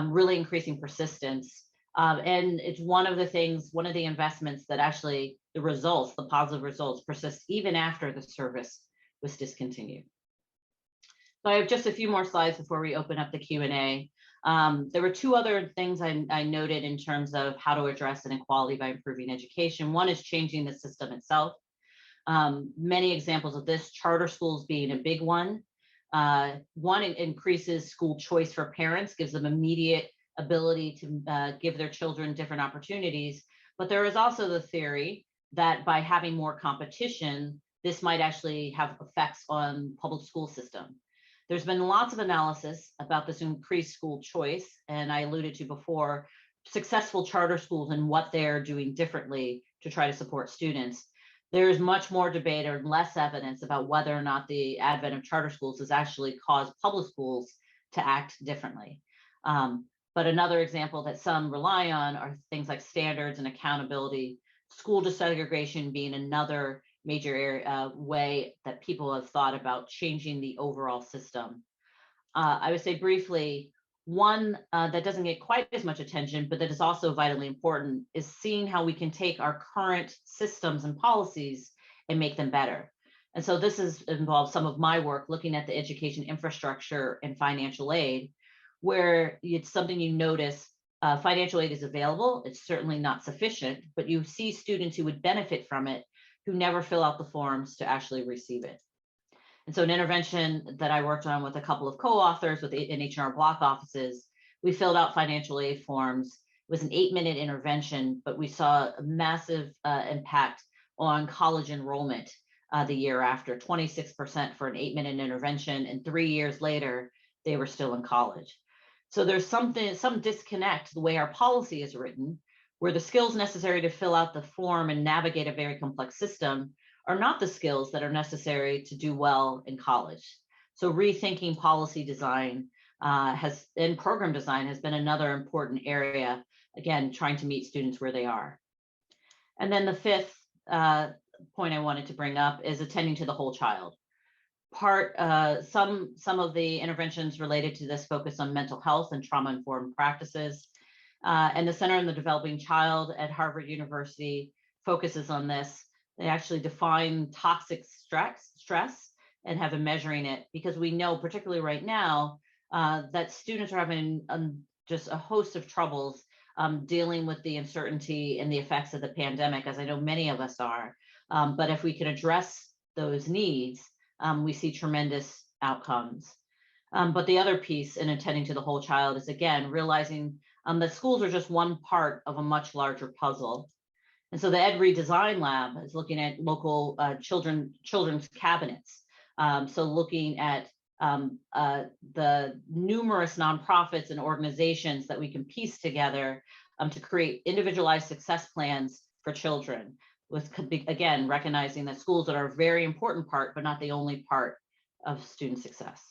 really increasing persistence. And it's one of the investments that actually the positive results persist even after the service was discontinued. So I have just a few more slides before we open up the Q&A. There were two other things I noted in terms of how to address inequality by improving education. One is changing the system itself. Many examples of this, charter schools being a big one. One, it increases school choice for parents, gives them immediate ability to give their children different opportunities. But there is also the theory that by having more competition, this might actually have effects on public school system. There's been lots of analysis about this increased school choice, and I alluded to before, successful charter schools and what they're doing differently to try to support students. There's much more debate or less evidence about whether or not the advent of charter schools has actually caused public schools to act differently. But another example that some rely on are things like standards and accountability, school desegregation being another major way that people have thought about changing the overall system. I would say briefly, one that doesn't get quite as much attention, but that is also vitally important, is seeing how we can take our current systems and policies and make them better. And so this has involved some of my work looking at the education infrastructure and financial aid, where it's something you notice, financial aid is available. It's certainly not sufficient, but you see students who would benefit from it who never fill out the forms to actually receive it. And so an intervention that I worked on with a couple of co-authors in H&R Block offices, we filled out financial aid forms. It was an 8-minute intervention, but we saw a massive impact on college enrollment the year after, 26% for an 8-minute intervention, and 3 years later, they were still in college. So there's some disconnect the way our policy is written, where the skills necessary to fill out the form and navigate a very complex system are not the skills that are necessary to do well in college. So rethinking policy design and program design has been another important area, again, trying to meet students where they are. And then the fifth point I wanted to bring up is attending to the whole child. Some of the interventions related to this focus on mental health and trauma-informed practices. And the Center on the Developing Child at Harvard University focuses on this. They actually define toxic stress and have been measuring it, because we know, particularly right now, that students are having just a host of troubles dealing with the uncertainty and the effects of the pandemic, as I know many of us are. But if we can address those needs, we see tremendous outcomes. But the other piece in attending to the whole child is, again, realizing that schools are just one part of a much larger puzzle. And so the Ed Redesign Lab is looking at local children's cabinets. So looking at the numerous nonprofits and organizations that we can piece together to create individualized success plans for children, with, again, recognizing that schools are a very important part, but not the only part of student success.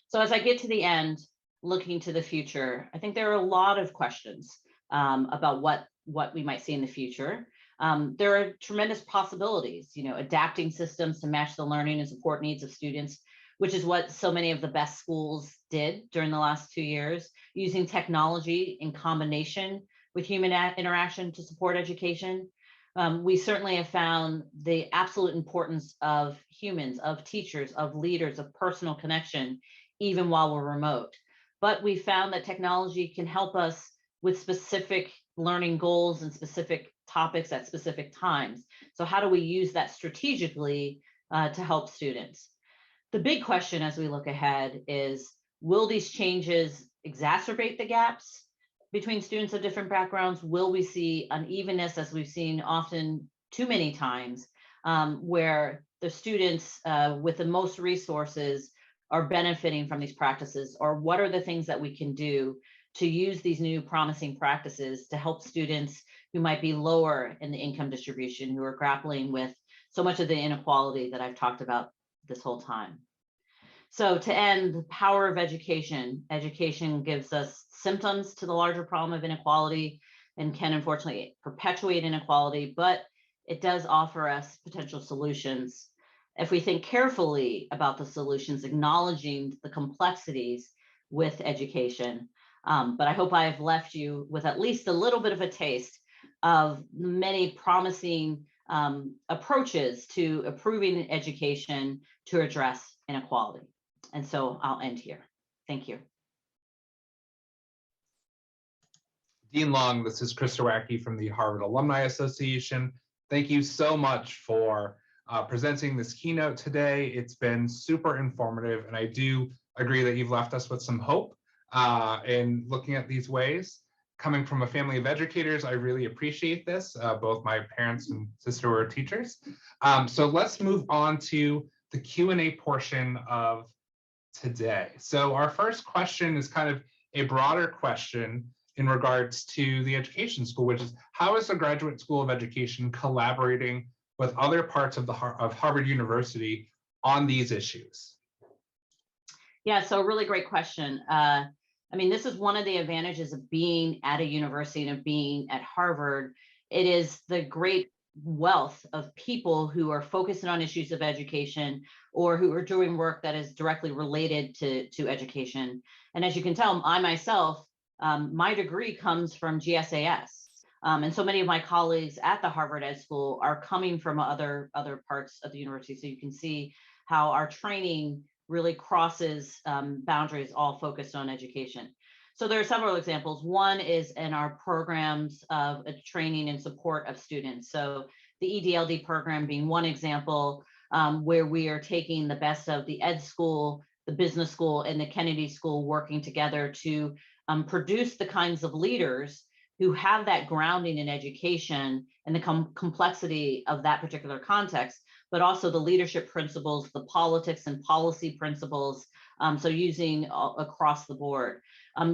So as I get to the end, looking to the future, I think there are a lot of questions about what we might see in the future. There are tremendous possibilities, adapting systems to match the learning and support needs of students, which is what so many of the best schools did during the last 2 years, using technology in combination with human interaction to support education. We certainly have found the absolute importance of humans, of teachers, of leaders, of personal connection, even while we're remote. But we found that technology can help us with specific learning goals and specific topics at specific times. So how do we use that strategically to help students? The big question as we look ahead is, will these changes exacerbate the gaps between students of different backgrounds? Will we see unevenness, as we've seen often too many times, where the students with the most resources are benefiting from these practices? Or what are the things that we can do to use these new promising practices to help students who might be lower in the income distribution, who are grappling with so much of the inequality that I've talked about this whole time? So to end, the power of education. Education gives us symptoms to the larger problem of inequality and can unfortunately perpetuate inequality, but it does offer us potential solutions if we think carefully about the solutions, acknowledging the complexities with education. But I hope I've left you with at least a little bit of a taste of many promising approaches to improving education to address inequality. And so I'll end here. Thank you. Dean Long, this is Chris Sawacki from the Harvard Alumni Association. Thank you so much for presenting this keynote today. It's been super informative, and I do agree that you've left us with some hope in looking at these ways. Coming from a family of educators, I really appreciate this. Both my parents and sister were teachers. So let's move on to the Q&A portion of today. So our first question is kind of a broader question in regards to the education school, which is, how is the Graduate School of Education collaborating with other parts of Harvard University on these issues? Yeah, so really great question. I mean, this is one of the advantages of being at a university and of being at Harvard. It is the great wealth of people who are focusing on issues of education or who are doing work that is directly related to education. And as you can tell, I myself, my degree comes from GSAS. And so many of my colleagues at the Harvard Ed School are coming from other parts of the university. So you can see how our training really crosses boundaries, all focused on education. So there are several examples. One is in our programs of training and support of students. So the EDLD program being one example, where we are taking the best of the Ed School, the Business School, and the Kennedy School, working together to produce the kinds of leaders who have that grounding in education and the complexity of that particular context, but also the leadership principles, the politics and policy principles, so using across the board.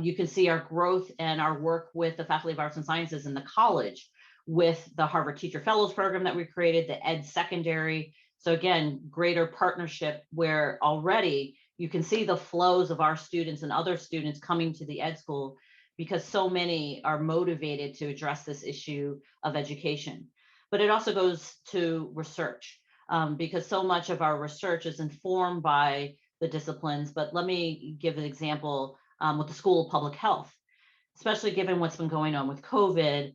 You can see our growth and our work with the Faculty of Arts and Sciences in the college, with the Harvard Teacher Fellows program that we created, the Ed Secondary. So again, greater partnership where already you can see the flows of our students and other students coming to the Ed School, because so many are motivated to address this issue of education. But it also goes to research, because so much of our research is informed by the disciplines. But let me give an example with the School of Public Health, especially given what's been going on with COVID.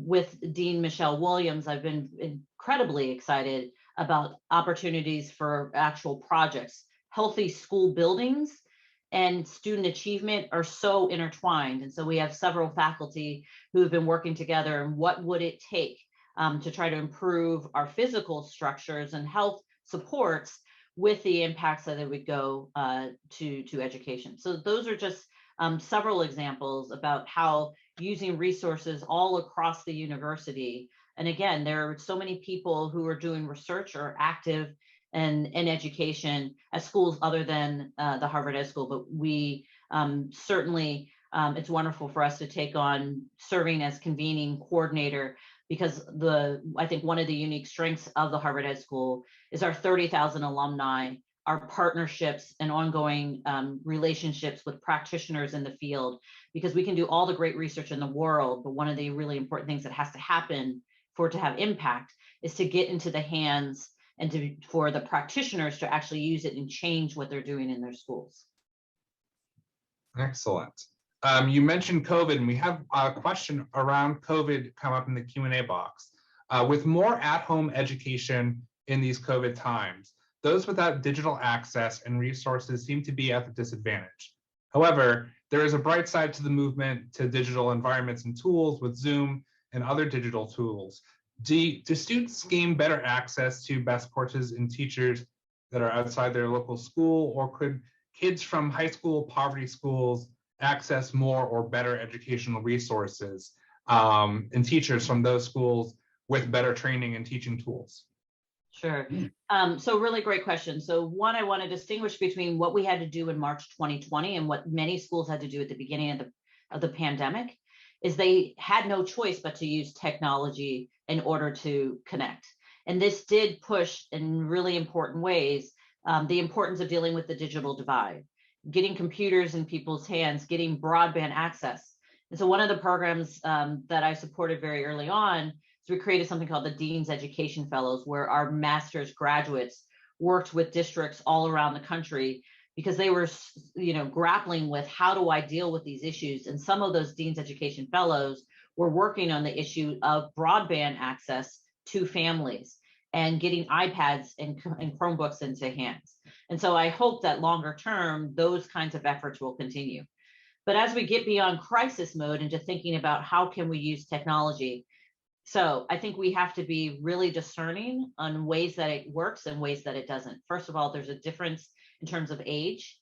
With Dean Michelle Williams, I've been incredibly excited about opportunities for actual projects. Healthy school buildings and student achievement are so intertwined. And so we have several faculty who have been working together, and what would it take to try to improve our physical structures and health supports with the impacts that it would go to education. So those are just several examples about how using resources all across the university. And again, there are so many people who are doing research or active in education at schools other than the Harvard Ed School. But we certainly, it's wonderful for us to take on serving as convening coordinator, because I think one of the unique strengths of the Harvard Ed School is our 30,000 alumni, our partnerships and ongoing relationships with practitioners in the field, because we can do all the great research in the world, but one of the really important things that has to happen for it to have impact is to get into the hands and for the practitioners to actually use it and change what they're doing in their schools. Excellent. You mentioned COVID, and we have a question around COVID come up in the Q&A box. With more at-home education in these COVID times, those without digital access and resources seem to be at a disadvantage. However, there is a bright side to the movement to digital environments and tools with Zoom and other digital tools. Do students gain better access to best courses and teachers that are outside their local school, or could kids from high school poverty schools access more or better educational resources and teachers from those schools with better training and teaching tools? Sure. So really great question. So one, I want to distinguish between what we had to do in March 2020 and what many schools had to do at the beginning of the pandemic, is they had no choice but to use technology in order to connect. And this did push in really important ways the importance of dealing with the digital divide, getting computers in people's hands, getting broadband access. And so one of the programs that I supported very early on, so we created something called the Dean's Education Fellows, where our master's graduates worked with districts all around the country because they were, grappling with how do I deal with these issues. And some of those Dean's Education Fellows were working on the issue of broadband access to families and getting iPads and Chromebooks into hands. And so I hope that longer term, those kinds of efforts will continue. But as we get beyond crisis mode into thinking about how can we use technology, so I think we have to be really discerning on ways that it works and ways that it doesn't. First of all, there's a difference in terms of age.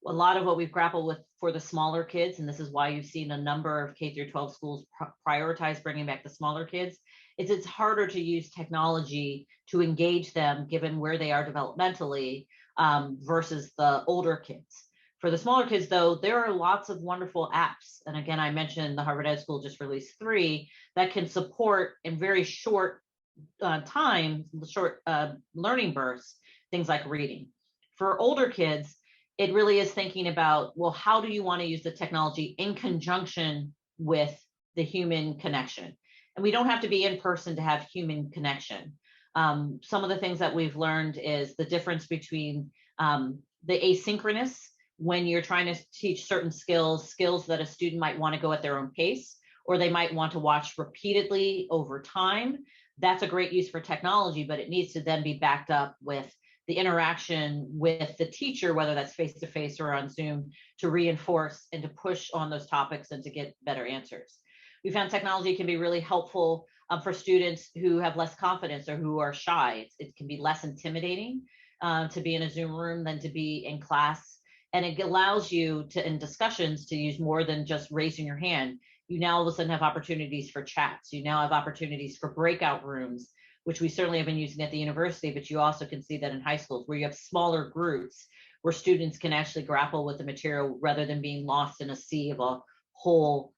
A lot of what we've grappled with for the smaller kids, and this is why you've seen a number of K through 12 schools prioritize bringing back the smaller kids, is it's harder to use technology to engage them given where they are developmentally versus the older kids. For the smaller kids, though, there are lots of wonderful apps. And again, I mentioned the Harvard Ed School just released 3 that can support in very short learning bursts, things like reading. For older kids, it really is thinking about, well, how do you want to use the technology in conjunction with the human connection? And we don't have to be in person to have human connection. Some of the things that we've learned is the difference between the asynchronous, when you're trying to teach certain skills that a student might want to go at their own pace, or they might want to watch repeatedly over time. That's a great use for technology, but it needs to then be backed up with the interaction with the teacher, whether that's face-to-face or on Zoom, to reinforce and to push on those topics and to get better answers. We found technology can be really helpful for students who have less confidence or who are shy. It can be less intimidating to be in a Zoom room than to be in class. And it allows you to, in discussions, to use more than just raising your hand. You now all of a sudden have opportunities for chats. You now have opportunities for breakout rooms, which we certainly have been using at the university, but you also can see that in high schools where you have smaller groups where students can actually grapple with the material rather than being lost in a sea of a whole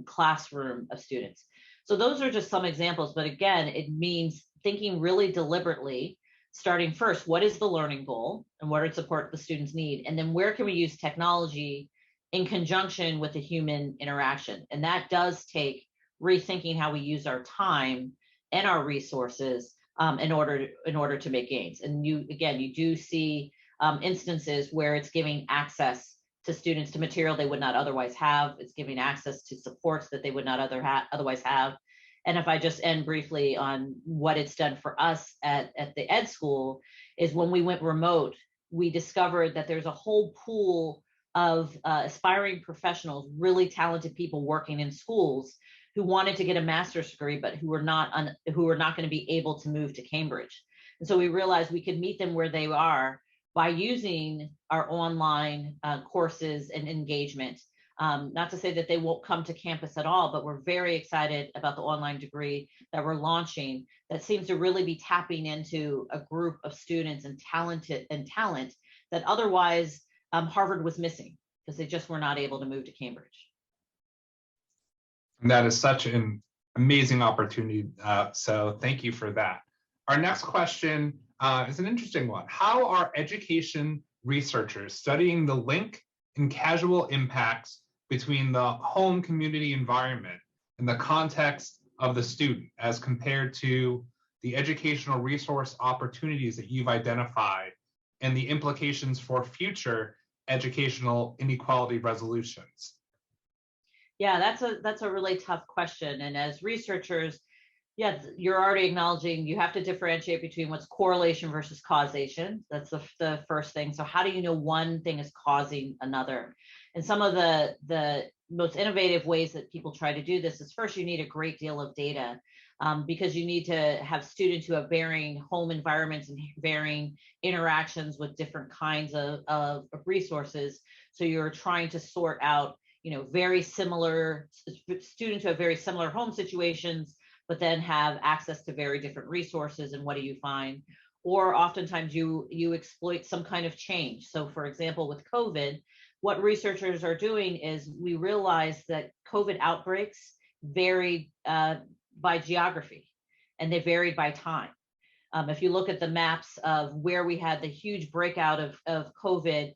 classroom of students. So those are just some examples, but again, it means thinking really deliberately, starting first, what is the learning goal and what are support the students need? And then where can we use technology in conjunction with the human interaction? And that does take rethinking how we use our time and our resources in order to make gains. And you do see instances where it's giving access to students to material they would not otherwise have. It's giving access to supports that they would not otherwise have. And if I just end briefly on what it's done for us at the Ed School, is when we went remote, we discovered that there's a whole pool of aspiring professionals, really talented people working in schools who wanted to get a master's degree, but who were not going to be able to move to Cambridge. And so we realized we could meet them where they are by using our online courses and engagement. Not to say that they won't come to campus at all, but we're very excited about the online degree that we're launching that seems to really be tapping into a group of students and talent that otherwise Harvard was missing because they just were not able to move to Cambridge. And that is such an amazing opportunity. So thank you for that. Our next question is an interesting one. How are education researchers studying the link and causal impacts between the home community environment and the context of the student as compared to the educational resource opportunities that you've identified and the implications for future educational inequality resolutions? Yeah, that's a really tough question. And as researchers, Yeah, you're already acknowledging you have to differentiate between what's correlation versus causation. That's the first thing. So how do you know one thing is causing another? And some of the most innovative ways that people try to do this is, first, you need a great deal of data, because you need to have students who have varying home environments and varying interactions with different kinds of resources. So you're trying to sort out, very similar students who have very similar home situations, but then have access to very different resources. And what do you find? Or oftentimes you exploit some kind of change. So for example, with COVID, what researchers are doing is, we realize that COVID outbreaks varied by geography, and they varied by time. If you look at the maps of where we had the huge breakout of COVID,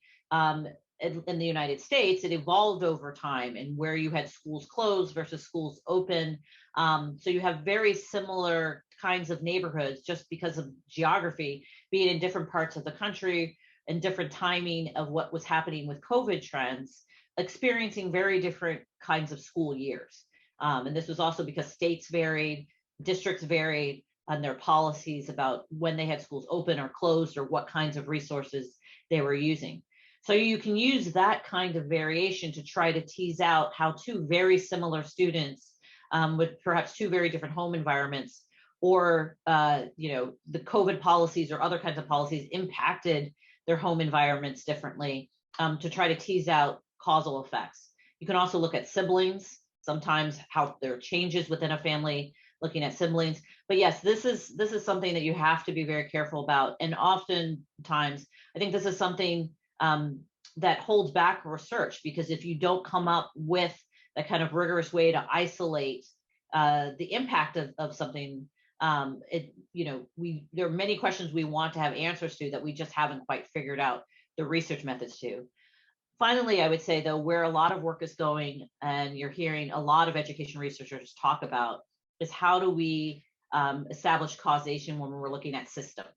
in the United States, it evolved over time, and where you had schools closed versus schools open. So you have very similar kinds of neighborhoods, just because of geography, be it in different parts of the country and different timing of what was happening with COVID trends, experiencing very different kinds of school years. And this was also because states varied, districts varied on their policies about when they had schools open or closed, or what kinds of resources they were using. So you can use that kind of variation to try to tease out how two very similar students, with perhaps two very different home environments, or the COVID policies or other kinds of policies impacted their home environments differently, to try to tease out causal effects. You can also look at siblings, sometimes how there are changes within a family, looking at siblings. But yes, this is something that you have to be very careful about. And oftentimes, I think this is something that holds back research, because if you don't come up with that kind of rigorous way to isolate the impact of something, there are many questions we want to have answers to that we just haven't quite figured out the research methods to. Finally, I would say, though, where a lot of work is going, and you're hearing a lot of education researchers talk about, is how do we establish causation when we're looking at systems.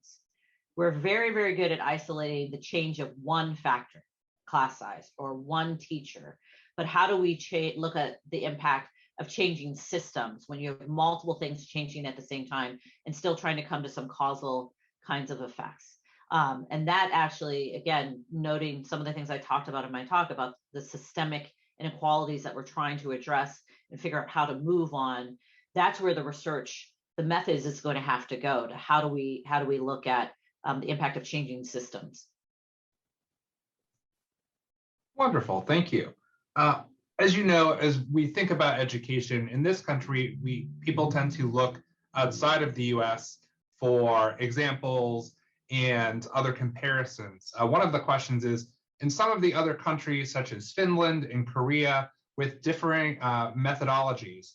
We're very, very good at isolating the change of one factor, class size, or one teacher. But how do we look at the impact of changing systems when you have multiple things changing at the same time, and still trying to come to some causal kinds of effects? And that actually, again, noting some of the things I talked about in my talk about the systemic inequalities that we're trying to address and figure out how to move on, that's where the research, the methods, is going to have to go to how do we look at the impact of changing systems. Wonderful, thank you. As you know, as we think about education in this country, people tend to look outside of the US for examples and other comparisons. One of the questions is, in some of the other countries, such as Finland and Korea, with differing methodologies,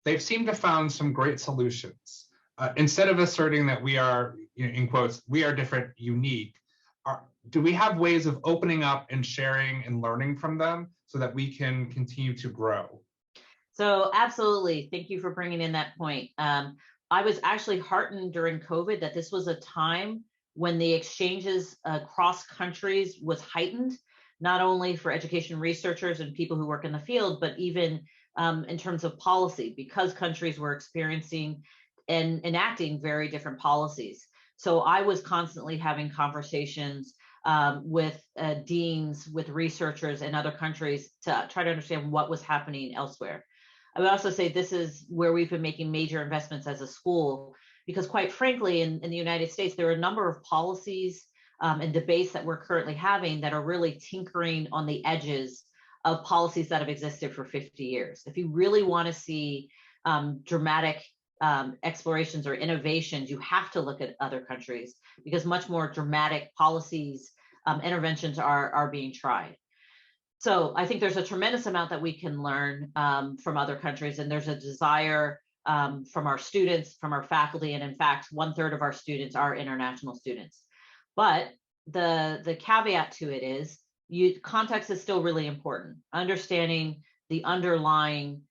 they've seemed to found some great solutions. Instead of asserting that we are, in quotes, we are different, unique, do we have ways of opening up and sharing and learning from them so that we can continue to grow? So absolutely, thank you for bringing in that point. I was actually heartened during COVID that this was a time when the exchanges across countries was heightened, not only for education researchers and people who work in the field, but even in terms of policy, because countries were experiencing and enacting very different policies. So I was constantly having conversations with deans, with researchers in other countries to try to understand what was happening elsewhere. I would also say this is where we've been making major investments as a school, because quite frankly, in the United States, there are a number of policies and debates that we're currently having that are really tinkering on the edges of policies that have existed for 50 years. If you really want to see dramatic explorations or innovations, you have to look at other countries, because much more dramatic policies, interventions are being tried. So I think there's a tremendous amount that we can learn from other countries, and there's a desire from our students, from our faculty, and in fact, 1/3 of our students are international students. But the caveat to it is, context is still really important. Understanding the underlying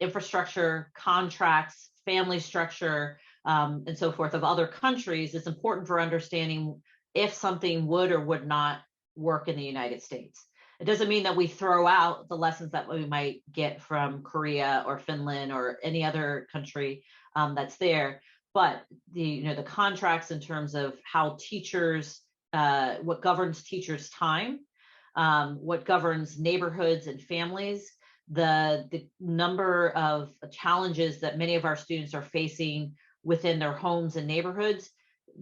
infrastructure, contracts, family structure, and so forth of other countries is important for understanding if something would or would not work in the United States. It doesn't mean that we throw out the lessons that we might get from Korea or Finland or any other country that's there. But the contracts in terms of how teachers, what governs teachers' time, what governs neighborhoods and families, the number of challenges that many of our students are facing within their homes and neighborhoods.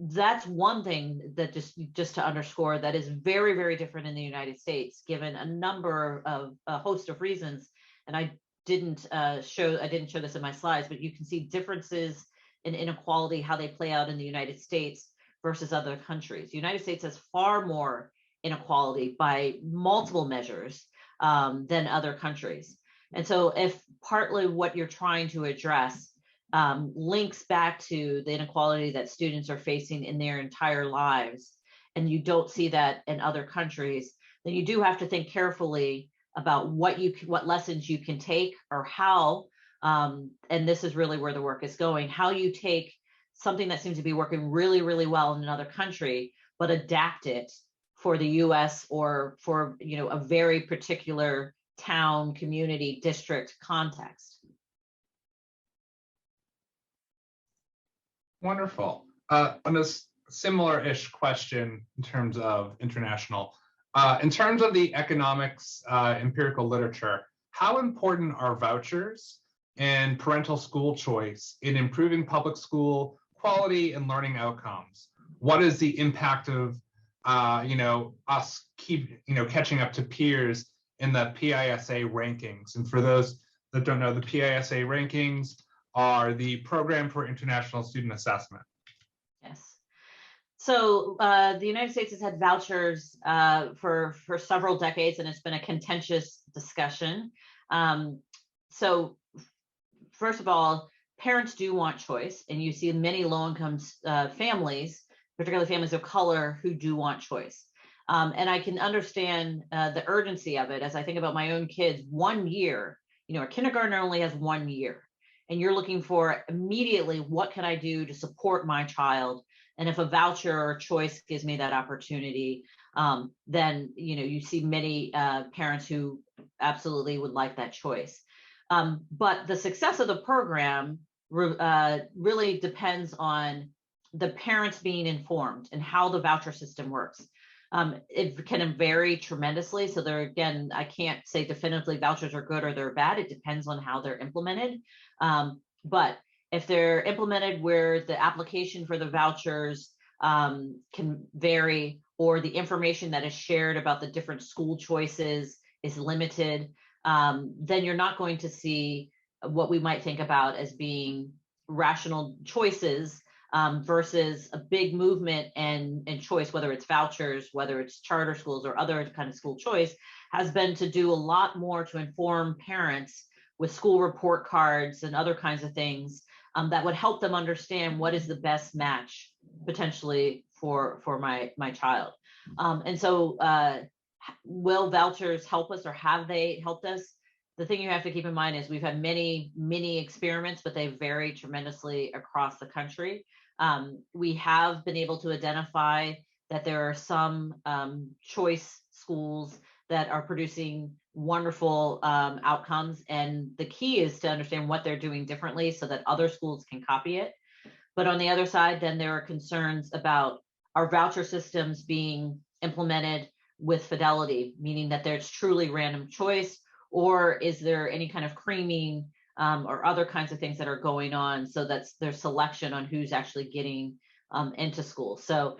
That's one thing that just to underscore that is very, very different in the United States, given a number of a host of reasons. And I didn't show this in my slides, but you can see differences in inequality, how they play out in the United States versus other countries. The United States has far more inequality by multiple measures than other countries. And so if partly what you're trying to address links back to the inequality that students are facing in their entire lives, and you don't see that in other countries, then you do have to think carefully about what lessons you can take, or how, and this is really where the work is going, how you take something that seems to be working really, really well in another country, but adapt it for the US or for a very particular town, community, district context. Wonderful. On a similar-ish question in terms of international, in terms of the economics empirical literature, how important are vouchers and parental school choice in improving public school quality and learning outcomes? What is the impact of us catching up to peers in the PISA rankings? And for those that don't know, the PISA rankings are the Program for International Student Assessment. Yes. So the United States has had vouchers for several decades, and it's been a contentious discussion. So first of all, parents do want choice, and you see many low-income families, particularly families of color, who do want choice. And I can understand the urgency of it as I think about my own kids. 1 year, a kindergartner only has 1 year. And you're looking for immediately, what can I do to support my child? And if a voucher or choice gives me that opportunity, then you see many parents who absolutely would like that choice. But the success of the program really depends on the parents being informed and how the voucher system works. It can vary tremendously. So there, again, I can't say definitively vouchers are good or they're bad. It depends on how they're implemented. But if they're implemented where the application for the vouchers can vary, or the information that is shared about the different school choices is limited, then you're not going to see what we might think about as being rational choices versus a big movement and choice, whether it's vouchers, whether it's charter schools or other kind of school choice, has been to do a lot more to inform parents with school report cards and other kinds of things that would help them understand what is the best match potentially for my child. And so will vouchers help us, or have they helped us? The thing you have to keep in mind is we've had many experiments, but they vary tremendously across the country. We have been able to identify that there are some choice schools that are producing wonderful outcomes. And the key is to understand what they're doing differently so that other schools can copy it. But on the other side, then there are concerns about our voucher systems being implemented with fidelity, meaning that there's truly random choice, or is there any kind of creaming or other kinds of things that are going on so that there's selection on who's actually getting into school. So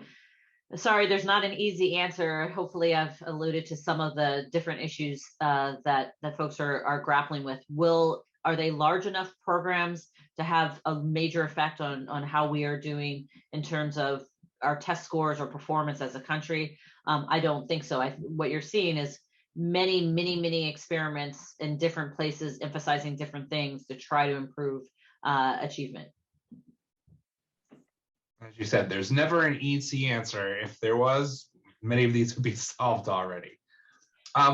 sorry, there's not an easy answer. Hopefully I've alluded to some of the different issues that folks are grappling with. Are they large enough programs to have a major effect on how we are doing in terms of our test scores or performance as a country? I don't think so. What you're seeing is many experiments in different places emphasizing different things to try to improve achievement. As you said, there's never an easy answer. If there was, many of these would be solved already.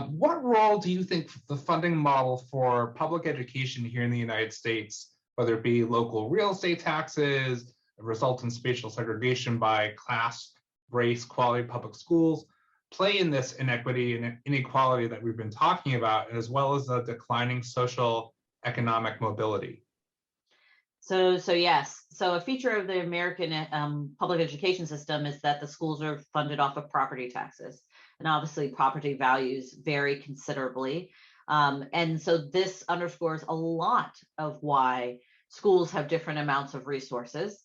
What role do you think the funding model for public education here in the United States, whether it be local real estate taxes, resultant spatial segregation by class, race, quality public schools, play in this inequity and inequality that we've been talking about, as well as the declining social economic mobility? So yes. So a feature of the American public education system is that the schools are funded off of property taxes. And obviously property values vary considerably. And so this underscores a lot of why schools have different amounts of resources.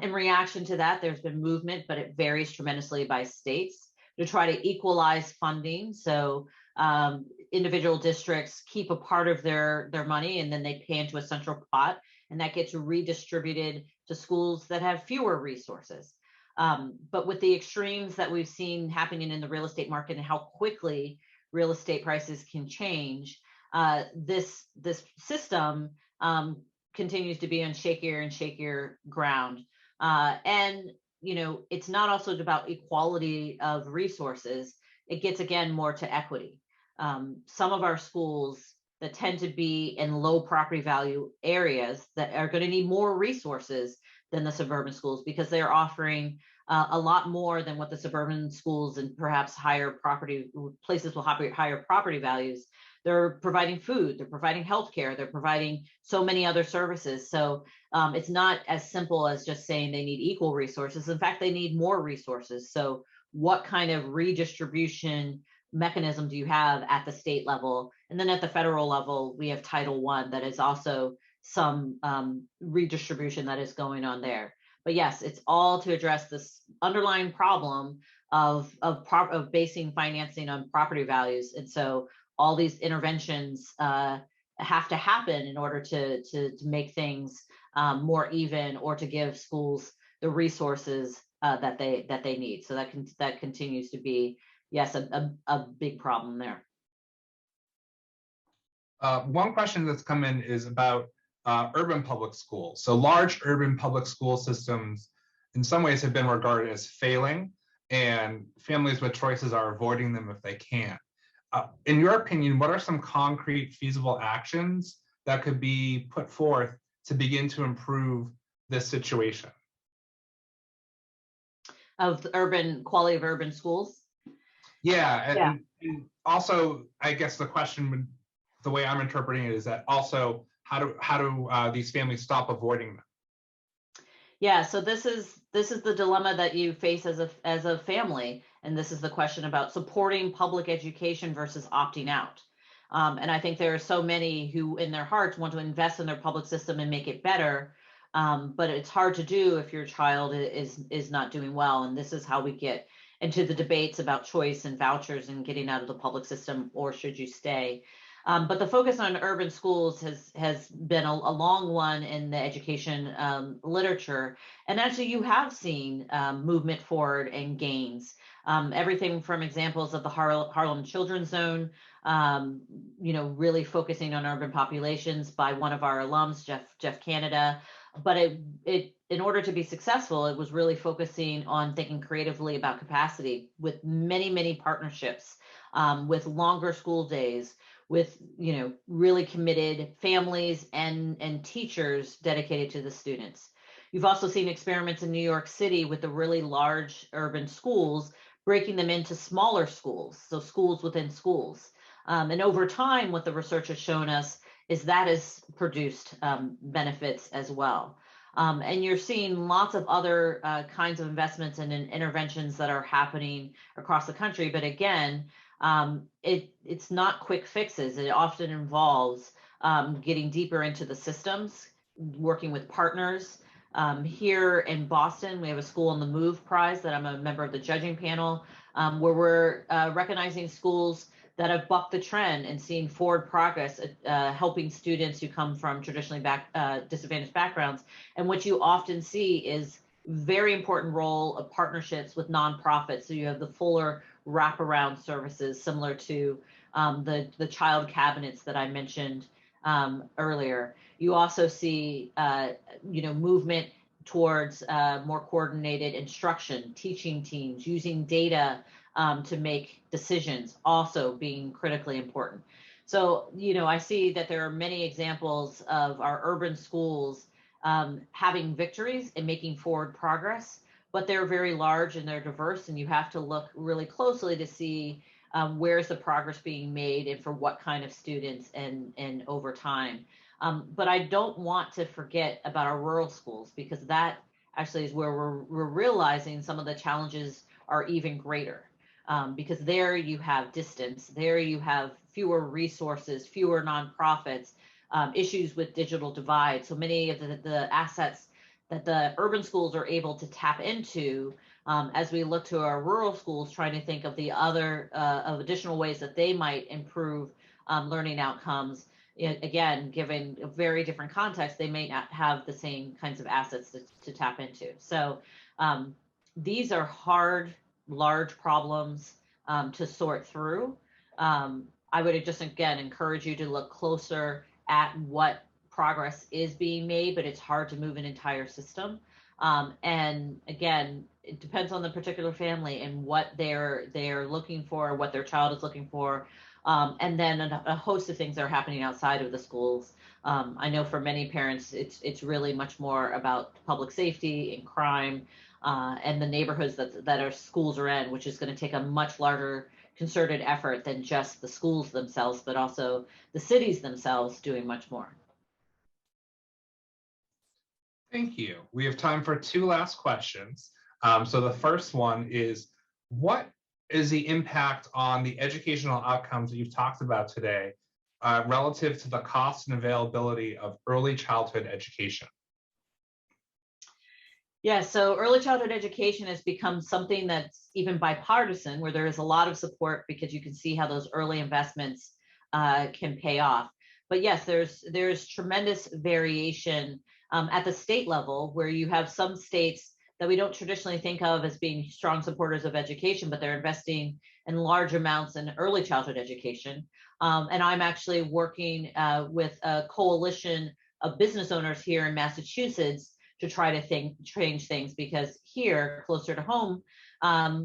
In reaction to that, there's been movement, but it varies tremendously by states to try to equalize funding. So individual districts keep a part of their money and then they pay into a central pot, and that gets redistributed to schools that have fewer resources. But with the extremes that we've seen happening in the real estate market and how quickly real estate prices can change, this system continues to be on shakier and shakier ground. And it's not also about equality of resources. It gets again more to equity. Some of our schools that tend to be in low property value areas that are going to need more resources than the suburban schools, because they're offering a lot more than what the suburban schools and perhaps higher property places will have higher property values. They're providing food, they're providing healthcare, they're providing so many other services. So it's not as simple as just saying they need equal resources. In fact, they need more resources. So what kind of redistribution mechanism do you have at the state level? And then at the federal level, we have Title I that is also some redistribution that is going on there. But yes, it's all to address this underlying problem of basing financing on property values. And so all these interventions have to happen in order to make things more even, or to give schools the resources that they need. So that continues to be, yes, a big problem there. One question that's come in is about urban public schools. So large urban public school systems in some ways have been regarded as failing, and families with choices are avoiding them if they can. In your opinion, what are some concrete feasible actions that could be put forth to begin to improve this situation? Of the quality of urban schools? Yeah, and also, I guess the question would, the way I'm interpreting it is that also, how do these families stop avoiding them? Yeah, so this is the dilemma that you face as a family, and this is the question about supporting public education versus opting out. And I think there are so many who, in their hearts, want to invest in their public system and make it better, but it's hard to do if your child is not doing well. And this is how we get into the debates about choice and vouchers and getting out of the public system, or should you stay? But the focus on urban schools has been a long one in the education literature. And actually, you have seen movement forward and gains. Everything from examples of the Harlem Children's Zone, really focusing on urban populations by one of our alums, Jeff Canada. But in order to be successful, it was really focusing on thinking creatively about capacity with many partnerships, with longer school days, with really committed families and teachers dedicated to the students. You've also seen experiments in New York City with the really large urban schools, breaking them into smaller schools, so schools within schools. And over time, what the research has shown us is that has produced benefits as well. And you're seeing lots of other kinds of investments and interventions that are happening across the country. But again, it's not quick fixes. It often involves getting deeper into the systems, working with partners. Here in Boston, we have a School on the Move prize that I'm a member of the judging panel, where we're recognizing schools that have bucked the trend and seeing forward progress, helping students who come from traditionally disadvantaged backgrounds. And what you often see is very important role of partnerships with nonprofits. So you have the fuller wraparound services, similar to the child cabinets that I mentioned earlier. You also see movement towards more coordinated instruction, teaching teams, using data to make decisions, also being critically important. So, I see that there are many examples of our urban schools having victories and making forward progress, but they're very large and they're diverse, and you have to look really closely to see where's the progress being made and for what kind of students and over time. But I don't want to forget about our rural schools, because that actually is where we're realizing some of the challenges are even greater. Because there you have distance, there you have fewer resources, fewer nonprofits, issues with digital divide. So many of the assets that the urban schools are able to tap into, as we look to our rural schools, trying to think of the other of additional ways that they might improve learning outcomes. Again, given a very different context, they may not have the same kinds of assets to tap into. So these are hard, large problems to sort through. I would just, again, encourage you to look closer at what progress is being made, but it's hard to move an entire system. And again, it depends on the particular family and what they're looking for, what their child is looking for. And then a host of things are happening outside of the schools. I know for many parents, it's really much more about public safety and crime, and the neighborhoods that our schools are in, which is going to take a much larger concerted effort than just the schools themselves, but also the cities themselves doing much more. Thank you. We have time for two last questions. So the first one is, what is the impact on the educational outcomes that you've talked about today relative to the cost and availability of early childhood education? Yeah, so early childhood education has become something that's even bipartisan, where there is a lot of support because you can see how those early investments can pay off. But yes, there's tremendous variation at the state level, where you have some states that we don't traditionally think of as being strong supporters of education, but they're investing in large amounts in early childhood education. And I'm actually working with a coalition of business owners here in Massachusetts to try to change things, because here, closer to home,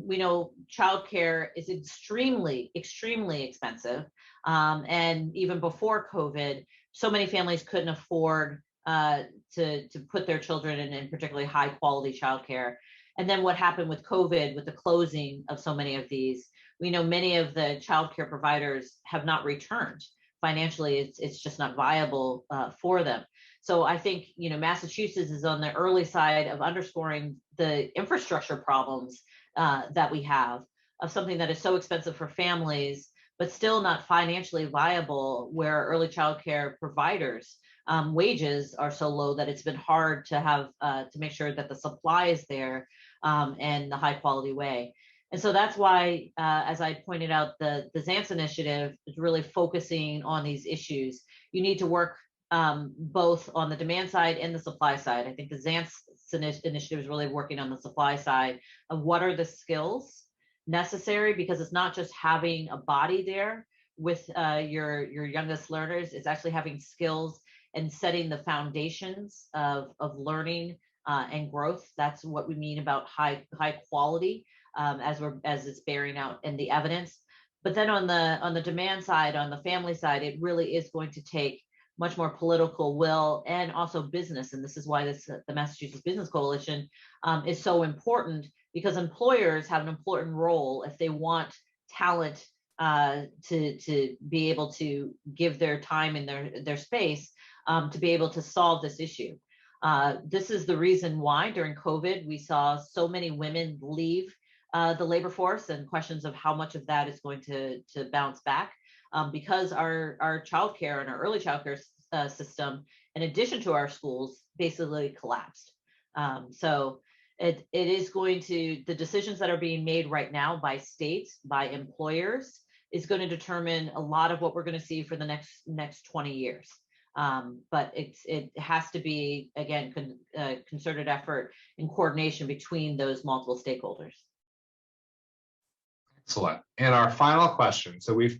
we know childcare is extremely, extremely expensive. And even before COVID, so many families couldn't afford to put their children in particularly high quality childcare. And then what happened with COVID, with the closing of so many of these, we know many of the childcare providers have not returned. Financially, it's just not viable for them. So I think, Massachusetts is on the early side of underscoring the infrastructure problems that we have, of something that is so expensive for families, but still not financially viable, where early childcare providers' wages are so low that it's been hard to have to make sure that the supply is there and the high quality way. And so that's why, as I pointed out, the ZANCE initiative is really focusing on these issues. You need to work both on the demand side and the supply side. I think the ZANCE initiative is really working on the supply side of what are the skills necessary, because it's not just having a body there with your youngest learners, it's actually having skills and setting the foundations of learning and growth. That's what we mean about high quality, as it's bearing out in the evidence. But then on the demand side, on the family side, it really is going to take much more political will and also business. And this is why the Massachusetts Business Coalition is so important, because employers have an important role if they want talent to be able to give their time and their space to be able to solve this issue. This is the reason why during COVID, we saw so many women leave the labor force, and questions of how much of that is going to bounce back. Because our childcare and our early childcare system, in addition to our schools, basically collapsed. So it is going to, the decisions that are being made right now by states, by employers, is going to determine a lot of what we're going to see for the next 20 years. But it has to be, again, concerted effort and coordination between those multiple stakeholders. Excellent. And our final question. So we've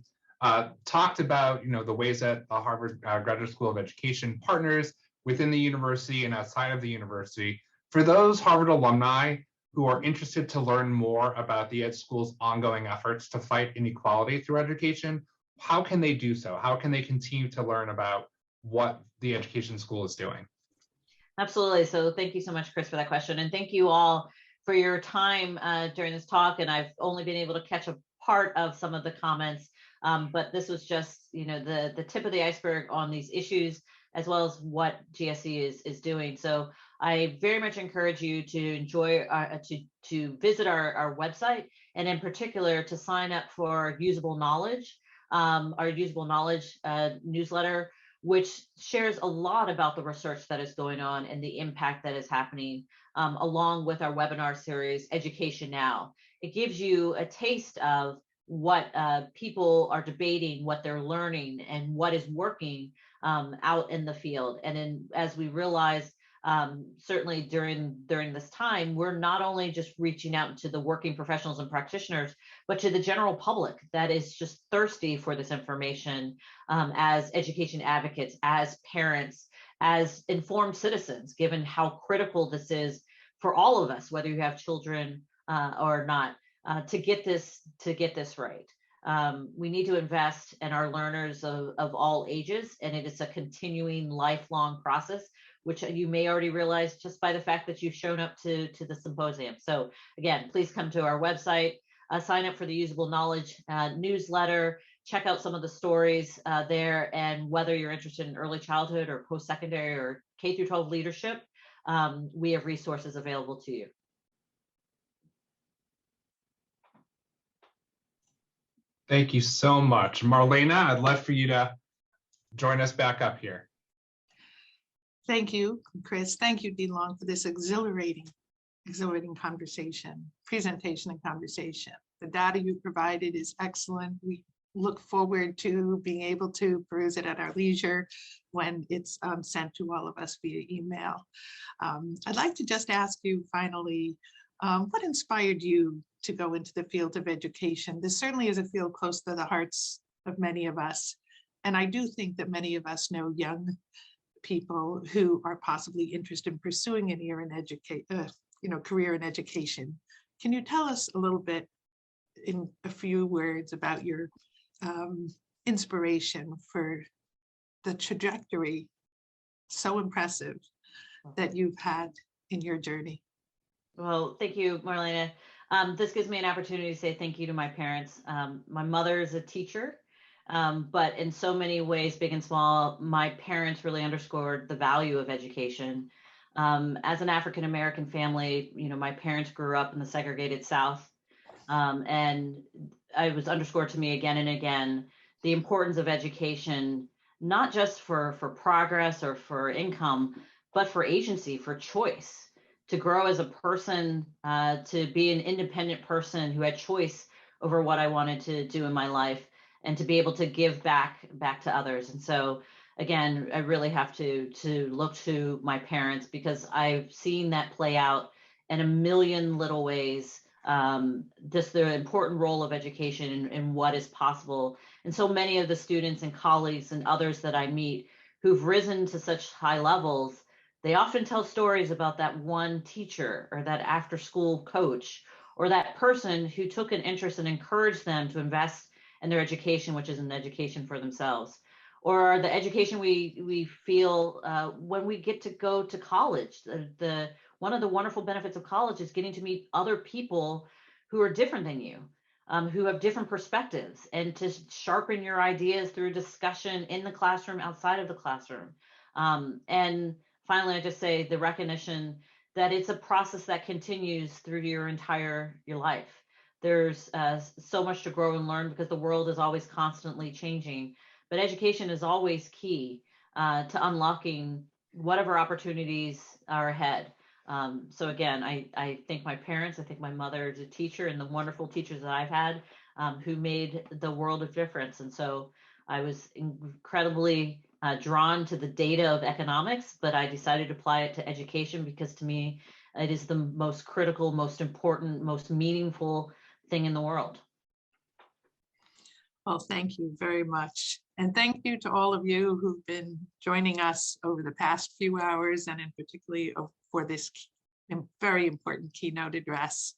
talked about the ways that the Harvard Graduate School of Education partners within the university and outside of the university. For those Harvard alumni who are interested to learn more about the Ed School's ongoing efforts to fight inequality through education, how can they do so? How can they continue to learn about what the Education School is doing? Absolutely. So thank you so much, Chris, for that question. And thank you all for your time during this talk. And I've only been able to catch a part of some of the comments, but this was just, the tip of the iceberg on these issues, as well as what GSE is doing. So I very much encourage you to enjoy, to visit our website, and in particular to sign up for Usable Knowledge, our Usable Knowledge newsletter, which shares a lot about the research that is going on and the impact that is happening, along with our webinar series, Education Now. It gives you a taste of what people are debating, what they're learning, and what is working out in the field. And as we realize, certainly during this time, we're not only just reaching out to the working professionals and practitioners, but to the general public that is just thirsty for this information, as education advocates, as parents, as informed citizens, given how critical this is for all of us, whether you have children or not, to get this right. We need to invest in our learners of all ages, and it is a continuing lifelong process, which you may already realize just by the fact that you've shown up to the symposium. So again, please come to our website, sign up for the Usable Knowledge newsletter, check out some of the stories there, and whether you're interested in early childhood or post-secondary or K through 12 leadership, we have resources available to you. Thank you so much. Marlena, I'd love for you to join us back up here. Thank you, Chris. Thank you, Dean Long, for this exhilarating presentation and conversation. The data you provided is excellent. We look forward to being able to peruse it at our leisure when it's sent to all of us via email. I'd like to just ask you finally, what inspired you to go into the field of education? This certainly is a field close to the hearts of many of us. And I do think that many of us know young people who are possibly interested in pursuing a career in education. Can you tell us a little bit in a few words about your inspiration for the trajectory so impressive that you've had in your journey? Well, thank you, Marlena. This gives me an opportunity to say thank you to my parents. My mother is a teacher, but in so many ways, big and small, my parents really underscored the value of education. As an African-American family, my parents grew up in the segregated South, and it was underscored to me again and again, the importance of education, not just for progress or for income, but for agency, for choice. To grow as a person, to be an independent person who had choice over what I wanted to do in my life, and to be able to give back to others. And so, again, I really have to look to my parents, because I've seen that play out in a million little ways. Just the important role of education and what is possible. And so many of the students and colleagues and others that I meet who've risen to such high levels, they often tell stories about that one teacher or that after-school coach or that person who took an interest and encouraged them to invest in their education, which is an education for themselves, or the education we feel when we get to go to college. One of the wonderful benefits of college is getting to meet other people who are different than you, who have different perspectives, and to sharpen your ideas through discussion in the classroom, outside of the classroom. And finally, I just say the recognition that it's a process that continues through your life. There's so much to grow and learn, because the world is always constantly changing, but education is always key to unlocking whatever opportunities are ahead. So again, I thank my parents, I thank my mother as a teacher, and the wonderful teachers that I've had who made the world of difference. And so I was incredibly drawn to the data of economics, but I decided to apply it to education, because to me, it is the most critical, most important, most meaningful thing in the world. Well, thank you very much. And thank you to all of you who've been joining us over the past few hours, and in particularly for this very important keynote address.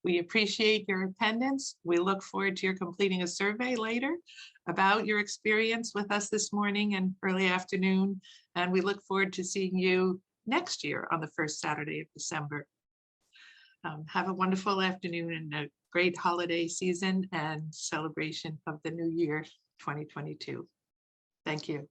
We appreciate your attendance. We look forward to your completing a survey later about your experience with us this morning and early afternoon. And we look forward to seeing you next year on the first Saturday of December. Have a wonderful afternoon and a great holiday season and celebration of the new year 2022. Thank you.